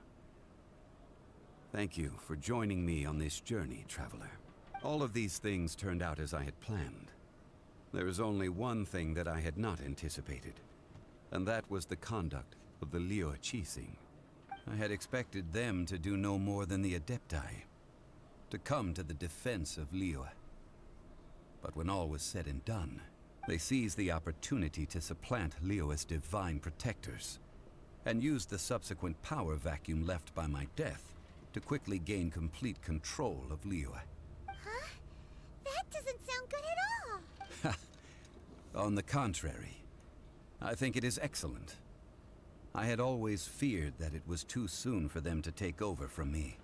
Thank you for joining me on this journey, Traveler. All of these things turned out as I had planned. There is only one thing that I had not anticipated, and that was the conduct of the Liyue Qixing. I had expected them to do no more than the Adepti, to come to the defense of Liyue. But when all was said and done, they seized the opportunity to supplant Liyue as divine protectors, and used the subsequent power vacuum left by my death to quickly gain complete control of Liyue. Huh? That doesn't sound good at all. On the contrary, I think it is excellent. I had always feared that it was too soon for them to take over from me.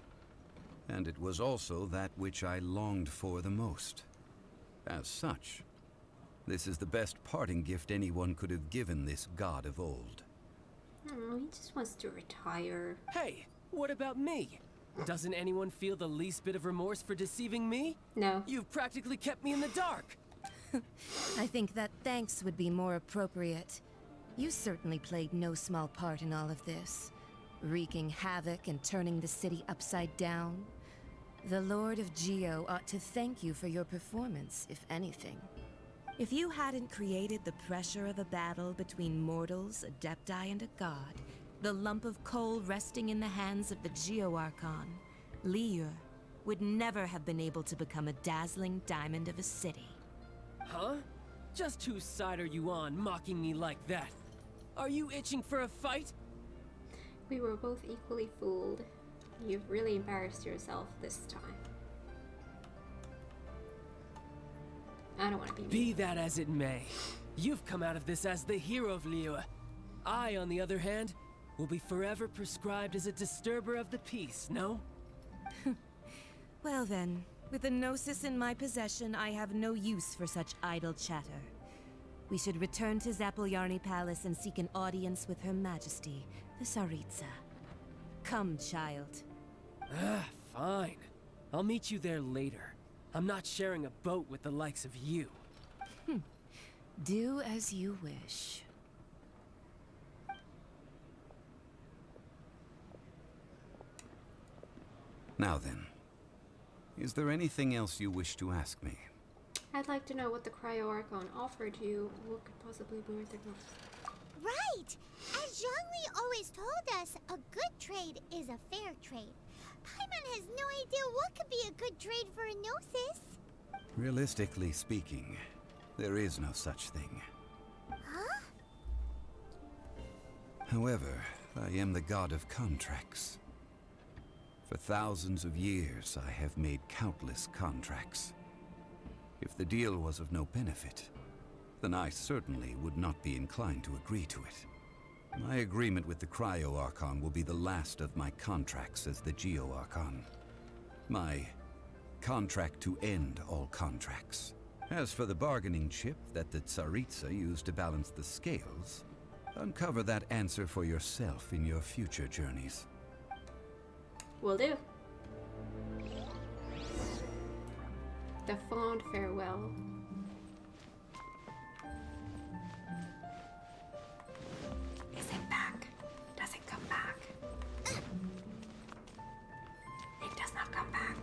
And it was also that which I longed for the most. As such, this is the best parting gift anyone could have given this god of old. Oh, he just wants to retire. Hey, what about me? Doesn't anyone feel the least bit of remorse for deceiving me? No. You've practically kept me in the dark. I think that thanks would be more appropriate. You certainly played no small part in all of this, wreaking havoc and turning the city upside down. The Lord of Geo ought to thank you for your performance, if anything. If you hadn't created the pressure of a battle between mortals, Adepti, and a god, the lump of coal resting in the hands of the Geo Archon, Liyue would never have been able to become a dazzling diamond of a city. Huh? Just whose side are you on, mocking me like that? Are you itching for a fight? We were both equally fooled. You've really embarrassed yourself this time. I don't want to be Be that as it may, you've come out of this as the hero of Liyue. I, on the other hand, will be forever prescribed as a disturber of the peace, no? Well then, with the Gnosis in my possession, I have no use for such idle chatter. We should return to Zapolyarny Palace and seek an audience with Her Majesty, the Tsaritsa. Come, child. Fine. I'll meet you there later. I'm not sharing a boat with the likes of you. Do as you wish. Now then, is there anything else you wish to ask me? I'd like to know what the Cryo Archon offered you. What could possibly be worth it most? Right! As Zhongli always told us, a good trade is a fair trade. Paimon has no idea what could be a good trade for a Gnosis. Realistically speaking, there is no such thing. Huh? However, I am the god of contracts. For thousands of years, I have made countless contracts. If the deal was of no benefit, then I certainly would not be inclined to agree to it. My agreement with the Cryo Archon will be the last of my contracts as the Geo Archon. My contract to end all contracts. As for the bargaining chip that the Tsaritsa used to balance the scales, uncover that answer for yourself in your future journeys. Will do. The fond farewell. Is it back? Does it come back? It does not come back.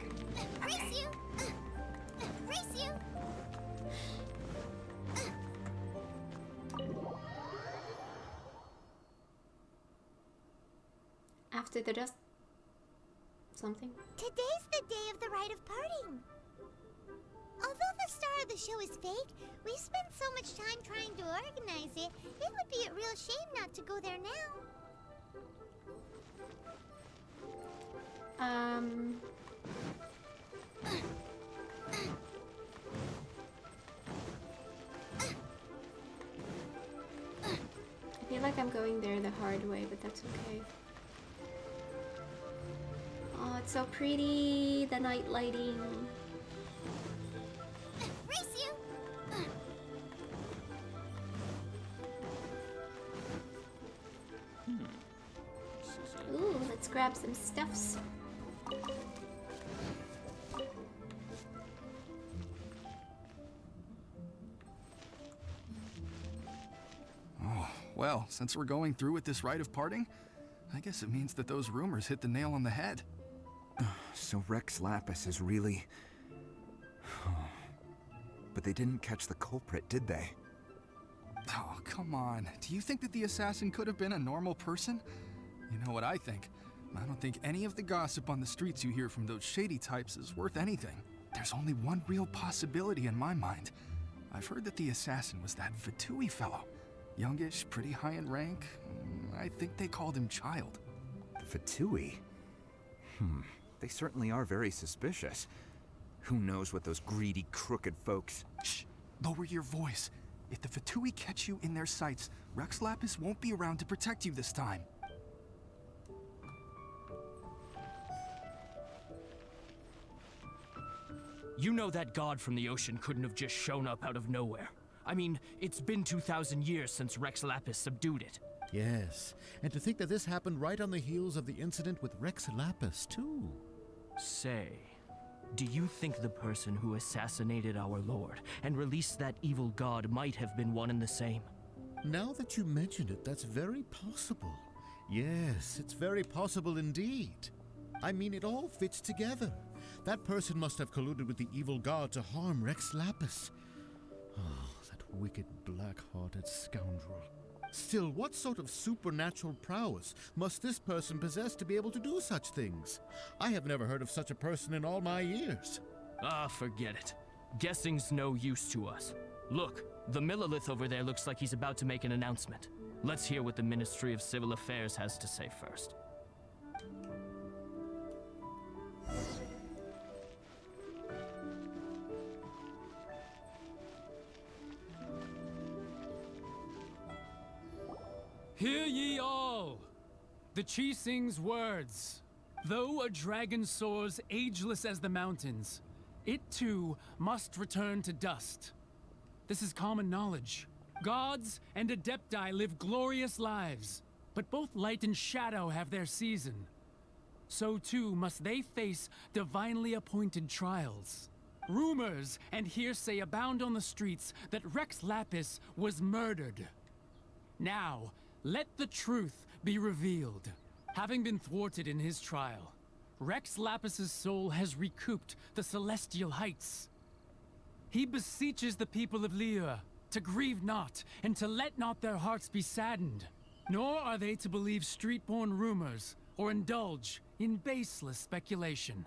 Race you! Race you! After the dust... something? Today's the day of the rite of parting. Although the star of the show is fake, we've spent so much time trying to organize it, it would be a real shame not to go there now. I feel like I'm going there the hard way, but that's okay. Oh, it's so pretty, the night lighting. Race you! Ooh, let's grab some stuffs. Oh, well, since we're going through with this rite of parting, I guess it means that those rumors hit the nail on the head. So Rex Lapis is really... But they didn't catch the culprit, did they? Oh, come on. Do you think that the assassin could have been a normal person? You know what I think. I don't think any of the gossip on the streets you hear from those shady types is worth anything. There's only one real possibility in my mind. I've heard that the assassin was that Fatui fellow. Youngish, pretty high in rank. I think they called him Child. Fatui? They certainly are very suspicious. Who knows what those greedy, crooked folks... Shh! Lower your voice. If the Fatui catch you in their sights, Rex Lapis won't be around to protect you this time. You know that god from the ocean couldn't have just shown up out of nowhere. I mean, it's been 2,000 years since Rex Lapis subdued it. Yes, and to think that this happened right on the heels of the incident with Rex Lapis, too. Say, do you think the person who assassinated our lord and released that evil god might have been one and the same? Now that you mention it, that's very possible. Yes, it's very possible indeed. I mean, it all fits together. That person must have colluded with the evil god to harm Rex Lapis. Oh, that wicked, black-hearted scoundrel. Still, what sort of supernatural prowess must this person possess to be able to do such things? I have never heard of such a person in all my years. Ah, forget it. Guessing's no use to us. Look, the Millilith over there looks like he's about to make an announcement. Let's hear what the Ministry of Civil Affairs has to say first. Hear ye all! The Chi sings words. Though a dragon soars ageless as the mountains, it too must return to dust. This is common knowledge. Gods and Adepti live glorious lives, but both light and shadow have their season. So too must they face divinely appointed trials. Rumors and hearsay abound on the streets that Rex Lapis was murdered. Now, let the truth be revealed. Having been thwarted in his trial, Rex Lapis's soul has recouped the celestial heights. He beseeches the people of Liyue to grieve not and to let not their hearts be saddened. Nor are they to believe street-born rumors or indulge in baseless speculation.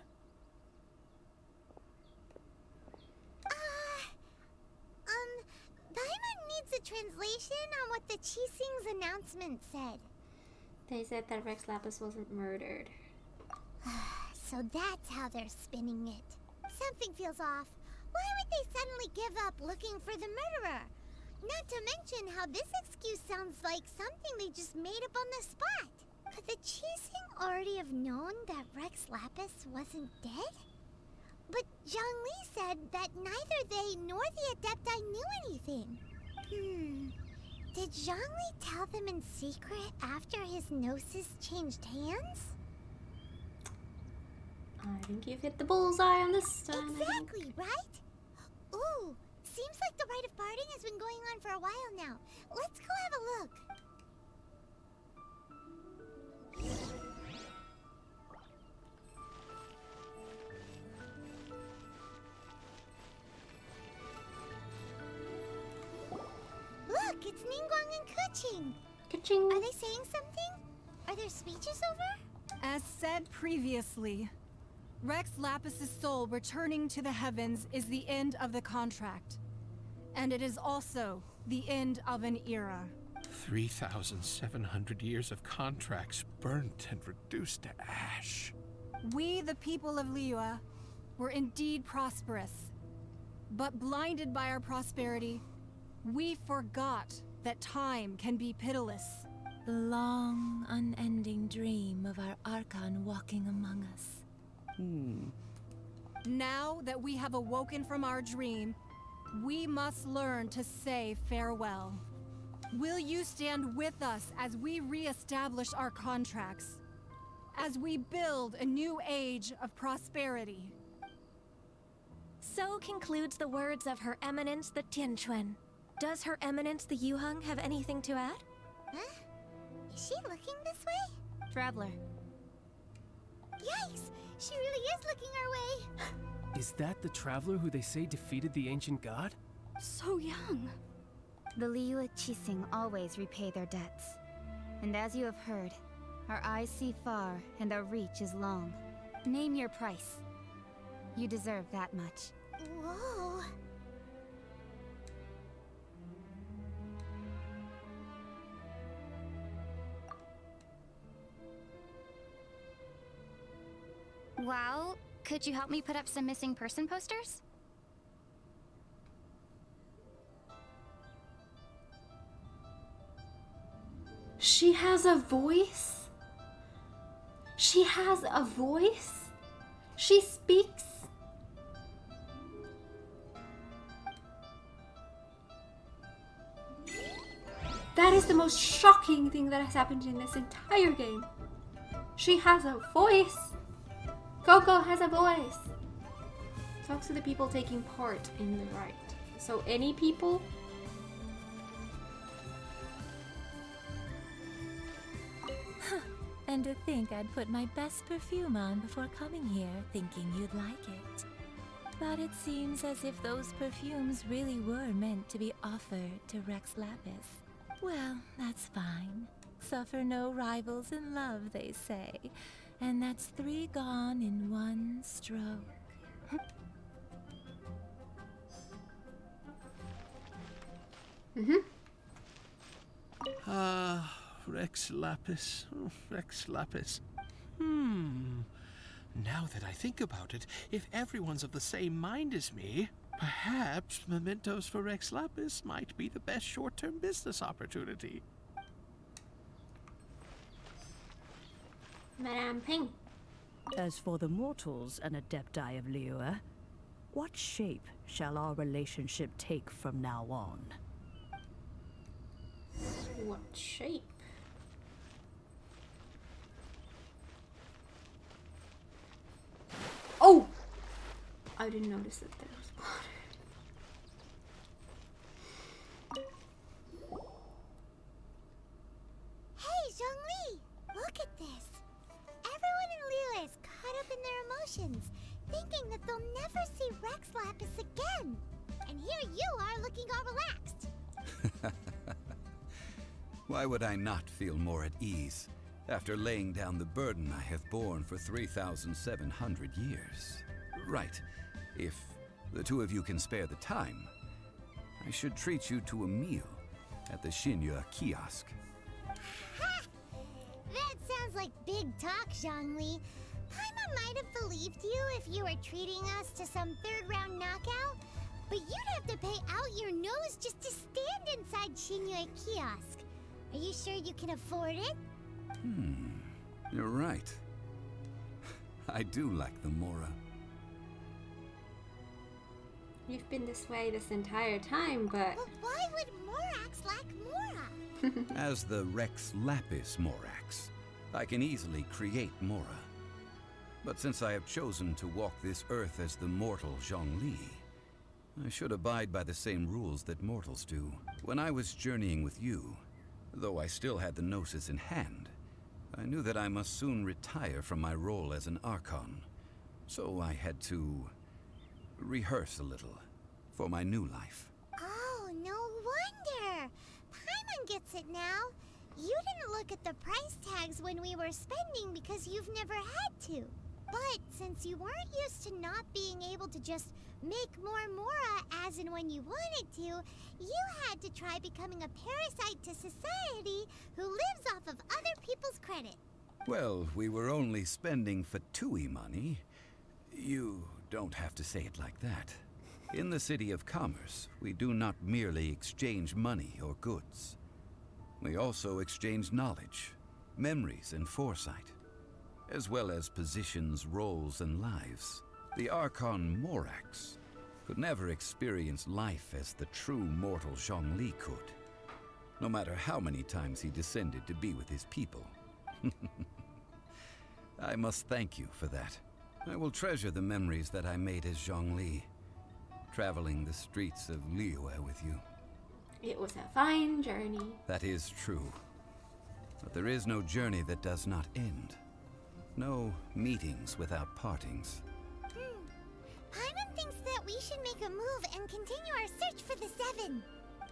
Paimon needs a translation on what the Chi Sing's announcement said. They said that Rex Lapis wasn't murdered. So that's how they're spinning it. Something feels off. Why would they suddenly give up looking for the murderer? Not to mention how this excuse sounds like something they just made up on the spot. Could the Chi Sing already have known that Rex Lapis wasn't dead? But Zhongli said that neither they nor the Adepti knew anything. Did Zhongli tell them in secret after his gnosis changed hands? I think you've hit the bullseye on this time. Exactly, right? Ooh, seems like the rite of parting has been going on for a while now. Let's go have a look. Look, it's Ningguang and Keqing. Keqing. Are they saying something? Are their speeches over? As said previously, Rex Lapis's soul returning to the heavens is the end of the contract. And it is also the end of an era. 3,700 years of contracts burnt and reduced to ash. We, the people of Liyue, were indeed prosperous. But blinded by our prosperity, we forgot that time can be pitiless. The long, unending dream of our Archon walking among us. Now that we have awoken from our dream, we must learn to say farewell. Will you stand with us as we re-establish our contracts? As we build a new age of prosperity? So concludes the words of Her Eminence the Tianquan. Does Her Eminence the Yuheng have anything to add? Huh? Is she looking this way? Traveler. Yikes! She really is looking our way! Is that the traveler who they say defeated the ancient god? So young. The Liyue Qixing always repay their debts. And as you have heard, our eyes see far and our reach is long. Name your price. You deserve that much. Whoa! Well, could you help me put up some missing person posters? She has a voice? She has a voice? She speaks? That is the most shocking thing that has happened in this entire game. She has a voice. Coco has a voice. Talks to the people taking part in the rite. So any people? And to think I'd put my best perfume on before coming here, thinking you'd like it. But it seems as if those perfumes really were meant to be offered to Rex Lapis. Well, that's fine. Suffer no rivals in love, they say. And that's 3 gone in 1 stroke. Rex Lapis. Oh, Rex Lapis. Now that I think about it, if everyone's of the same mind as me, perhaps mementos for Rex Lapis might be the best short-term business opportunity. Madame Ping. As for the mortals and adepti of Liyue, what shape shall our relationship take from now on? What shape? Oh! I didn't notice that there was water. Hey, Zhongli! Look at this! Everyone in Liyue is caught up in their emotions, thinking that they'll never see Rex Lapis again. And here you are looking all relaxed. Why would I not feel more at ease after laying down the burden I have borne for 3,700 years? Right. If the two of you can spare the time, I should treat you to a meal at the Xinyue kiosk. Ha! That sounds like big talk, Zhongli. Paimon might have believed you if you were treating us to some third-round knockout, but you'd have to pay out your nose just to stand inside Xinyue kiosk. Are you sure you can afford it? You're right. I do like the Mora. You've been this way this entire time, but Why would Morax lack Mora? As the Rex Lapis Morax, I can easily create Mora. But since I have chosen to walk this earth as the mortal Zhongli, I should abide by the same rules that mortals do. When I was journeying with you, though I still had the Gnosis in hand, I knew that I must soon retire from my role as an Archon. So I had to rehearse a little for my new life. Oh, no wonder. Paimon gets it now. You didn't look at the price tags when we were spending because you've never had to. But since you weren't used to not being able to just make more Mora as and when you wanted to, you had to try becoming a parasite to society who lives off of other people's credit. Well, we were only spending Fatui money. You don't have to say it like that. In the City of Commerce, we do not merely exchange money or goods. We also exchange knowledge, memories, and foresight, as well as positions, roles, and lives. The Archon Morax could never experience life as the true mortal Zhongli could, no matter how many times he descended to be with his people. I must thank you for that. I will treasure the memories that I made as Zhongli, traveling the streets of Liyue with you. It was a fine journey. That is true. But there is no journey that does not end. No meetings without partings. Paimon thinks that we should make a move and continue our search for the Seven.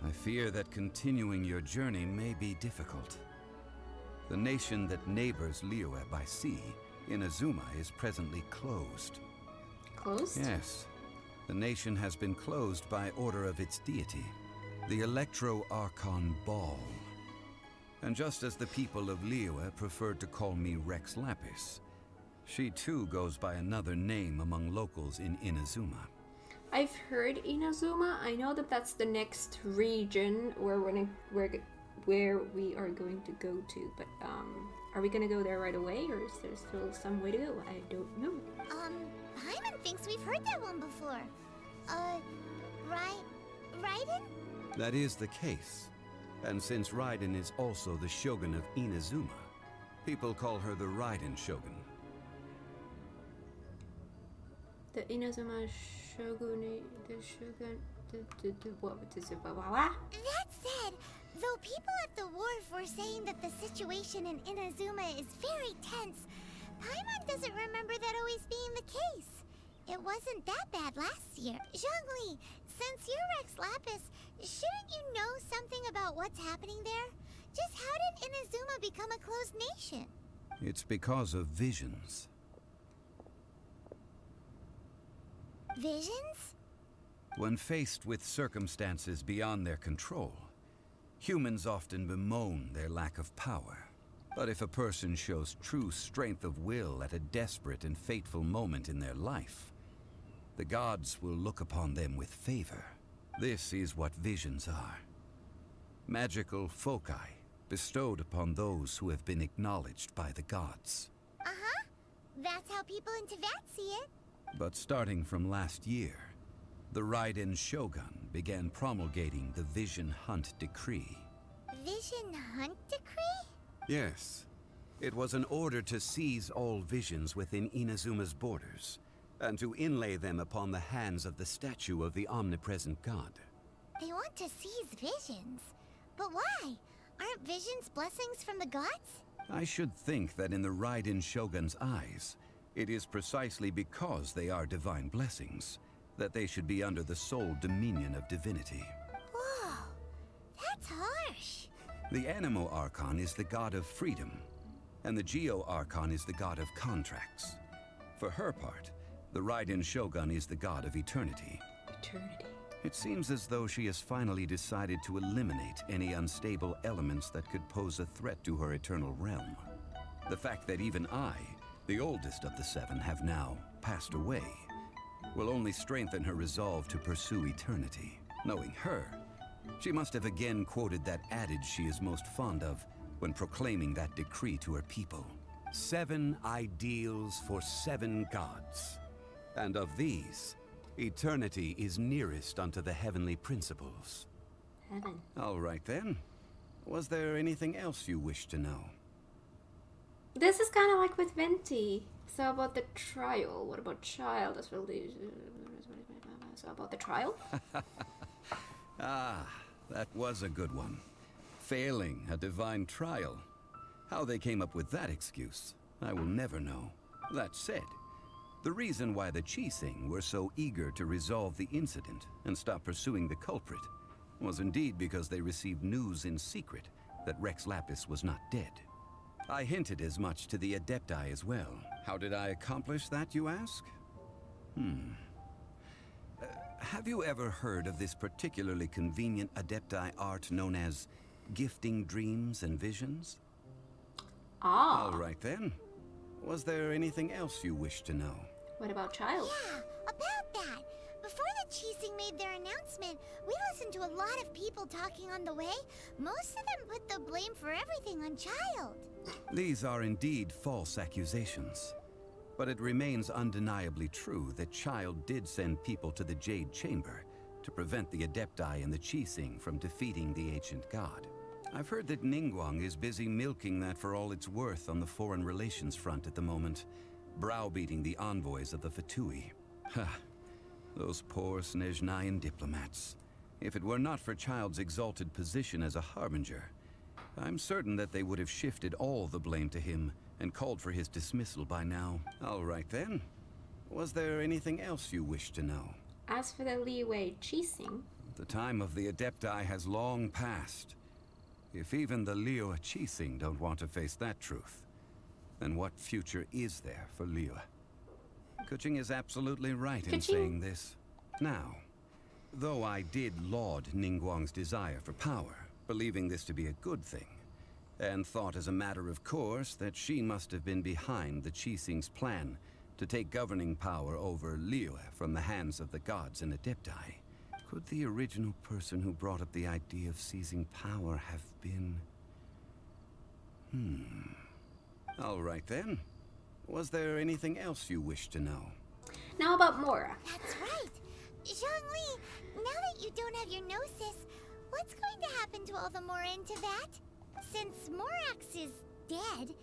I fear that continuing your journey may be difficult. The nation that neighbors Liyue by sea, Inazuma, is presently closed. Closed? Yes. The nation has been closed by order of its deity, the Electro-Archon Ball. And just as the people of Liyue preferred to call me Rex Lapis, she too goes by another name among locals in Inazuma. I've heard Inazuma. I know that that's the next region where we are going to go to, but are we gonna go there right away, or is there still some way to go? I don't know. Paimon thinks we've heard that one before. Raiden? That is the case. And since Raiden is also the Shogun of Inazuma, people call her the Raiden Shogun. The Inazuma Shogun, what is it? That said, though people at the wharf were saying that the situation in Inazuma is very tense, Paimon doesn't remember that always being the case. It wasn't that bad last year. Zhongli, since you're Rex Lapis, shouldn't you know something about what's happening there? Just how did Inazuma become a closed nation? It's because of visions. Visions? When faced with circumstances beyond their control, humans often bemoan their lack of power. But if a person shows true strength of will at a desperate and fateful moment in their life, the gods will look upon them with favor. This is what visions are. Magical foci bestowed upon those who have been acknowledged by the gods. Uh-huh. That's how people in Teyvat see it. But starting from last year, the Raiden Shogun began promulgating the Vision Hunt Decree. Vision Hunt Decree? Yes. It was an order to seize all visions within Inazuma's borders, and to inlay them upon the hands of the statue of the omnipresent god. They want to seize visions. But why? Aren't visions blessings from the gods? I should think that in the Raiden Shogun's eyes, it is precisely because they are divine blessings that they should be under the sole dominion of divinity. Whoa, that's harsh. The Animo Archon is the god of freedom, and the Geo Archon is the god of contracts. For her part, the Raiden Shogun is the god of eternity. Eternity. It seems as though she has finally decided to eliminate any unstable elements that could pose a threat to her eternal realm. The fact that even I, the oldest of the seven, have now passed away, will only strengthen her resolve to pursue eternity. Knowing her, she must have again quoted that adage she is most fond of when proclaiming that decree to her people. 7 ideals for 7 gods. And of these, eternity is nearest unto the heavenly principles. Heaven. All right then. Was there anything else you wish to know? This is kind of like with Venti. So about the trial. What about child as well? So about the trial? Ah, that was a good one. Failing a divine trial. How they came up with that excuse, I will never know. That said, the reason why the Qixing were so eager to resolve the incident and stop pursuing the culprit was indeed because they received news in secret that Rex Lapis was not dead. I hinted as much to the Adepti as well. How did I accomplish that, you ask? Have you ever heard of this particularly convenient Adepti art known as gifting dreams and visions? Ah. All right then. Was there anything else you wish to know? What about Child? Yeah, about that. Before the Qixing made their announcement, we listened to a lot of people talking on the way. Most of them put the blame for everything on Child. These are indeed false accusations. But it remains undeniably true that Child did send people to the Jade Chamber to prevent the Adepti and the Qixing from defeating the ancient god. I've heard that Ningguang is busy milking that for all it's worth on the foreign relations front at the moment, browbeating the envoys of the Fatui. Ha! Those poor Snezhnayan diplomats. If it were not for Child's exalted position as a harbinger, I'm certain that they would have shifted all the blame to him and called for his dismissal by now. All right then. Was there anything else you wish to know? As for the Liyue Qixing, The time of the Adepti has long passed. If even the Liyue Qixing don't want to face that truth, then what future is there for Liyue? Kuching is absolutely right in saying this. Now, though I did laud Ningguang's desire for power, believing this to be a good thing, and thought as a matter of course that she must have been behind the Qixing's plan to take governing power over Liyue from the hands of the gods and Adepti, could the original person who brought up the idea of seizing power have been... All right then. Was there anything else you wish to know? Now about Mora. That's right. Zhongli, now that you don't have your gnosis, what's going to happen to all the Mora in Tibet? Since Morax is dead,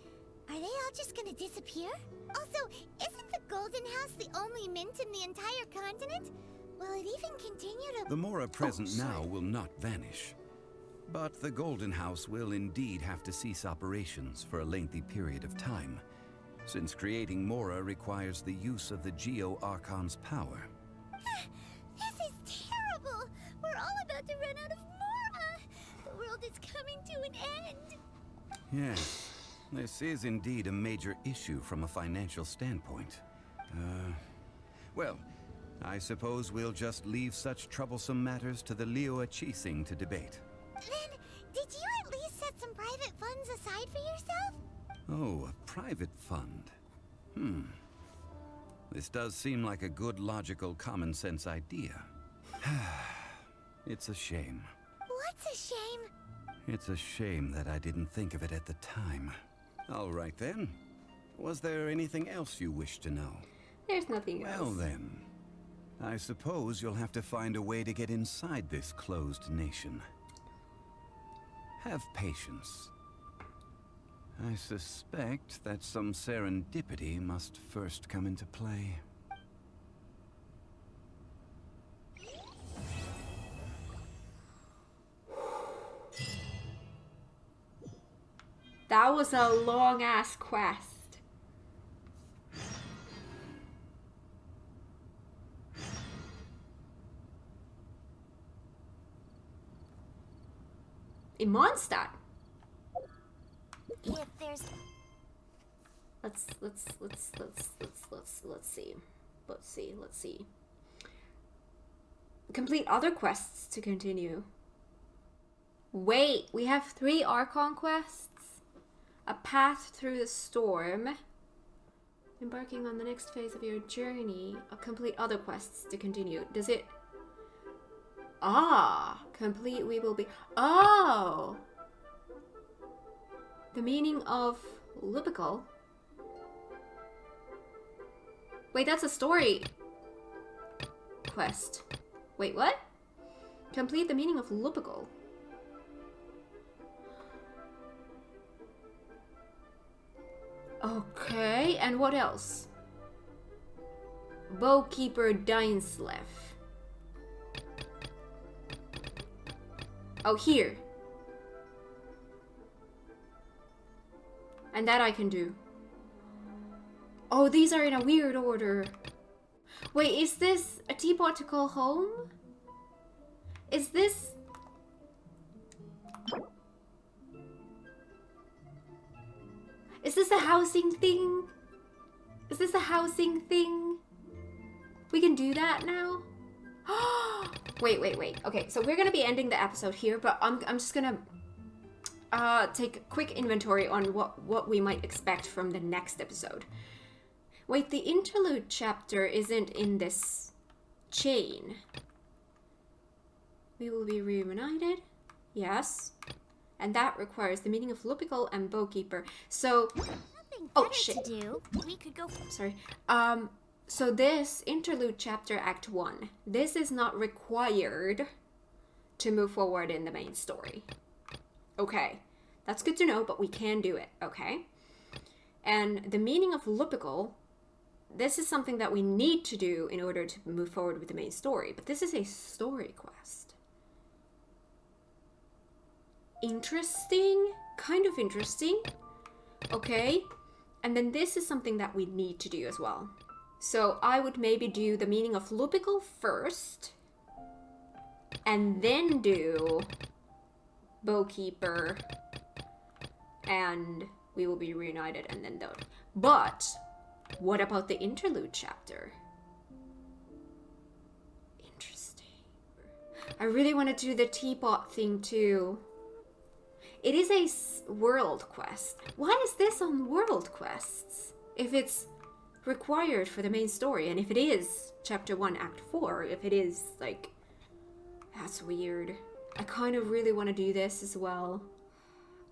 are they all just gonna disappear? Also, isn't the Golden House the only mint in the entire continent? Will it even continue to... The Mora present now will not vanish. But the Golden House will indeed have to cease operations for a lengthy period of time, since creating Mora requires the use of the Geo-Archon's power. This is terrible! We're all about to run out of Mora! The world is coming to an end! Yes, this is indeed a major issue from a financial standpoint. Well, I suppose we'll just leave such troublesome matters to the Liyue Qixing to debate. Then, did you at least set some private funds aside for yourself? Oh, a private fund. This does seem like a good, logical, common-sense idea. It's a shame. What's a shame? It's a shame that I didn't think of it at the time. All right then. Was there anything else you wish to know? There's nothing else. Well then, I suppose you'll have to find a way to get inside this closed nation. Have patience. I suspect that some serendipity must first come into play. That was a long-ass quest. In Mondstadt. If there's... Let's see. Complete other quests to continue. Wait, we have 3 Archon quests? A path through the storm. Embarking on the next phase of your journey. Complete other quests to continue. Does it... complete we will be... Oh! The meaning of Lupical. Wait, that's a story quest. Wait, what? Complete the meaning of Lupical. Okay, and what else? Bowkeeper Dainslev. Oh, here. And that I can do. Oh, these are in a weird order. Wait, is this a teapot to call home? Is this... Is this a housing thing? Is this a housing thing? We can do that now? Wait. Okay, so we're gonna be ending the episode here, but I'm just gonna take a quick inventory on what we might expect from the next episode. Wait, the interlude chapter isn't in this chain. We will be reunited. Yes. And that requires the meaning of Lupical and Bowkeeper. So, oh shit. To do. We could go. Sorry. So this interlude chapter, Act 1, this is not required to move forward in the main story. Okay, that's good to know, but we can do it, okay? And the meaning of Lupical, this is something that we need to do in order to move forward with the main story, but this is a story quest. Interesting, kind of interesting, okay? And then this is something that we need to do as well. So I would maybe do the meaning of Lupical first, and then do Bowkeeper, and we will be reunited, and then those. But what about the interlude chapter? Interesting. I really want to do the teapot thing too. It is a world quest. Why is this on world quests? If it's required for the main story, and if it is chapter 1 act 4, if it is like, that's weird. I kind of really want to do this as well.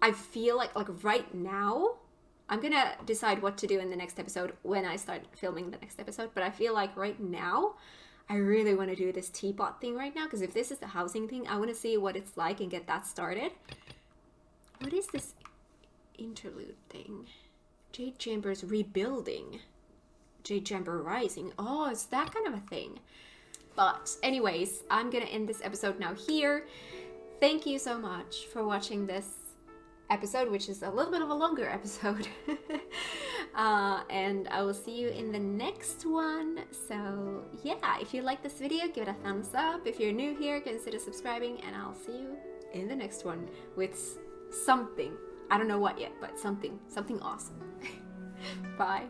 I feel like right now I'm gonna decide what to do in the next episode when I start filming the next episode, but I feel like right now I really want to do this teapot thing right now, because if this is the housing thing, I want to see what it's like and get that started. What is this interlude thing? Jade Chamber's rebuilding. Jade Chamber Rising. Oh, it's that kind of a thing. But anyways, I'm gonna end this episode now here. Thank you so much for watching this episode, which is a little bit of a longer episode. And I will see you in the next one. So yeah, if you like this video, give it a thumbs up. If you're new here, consider subscribing, and I'll see you in the next one with something. I don't know what yet, but something awesome. Bye.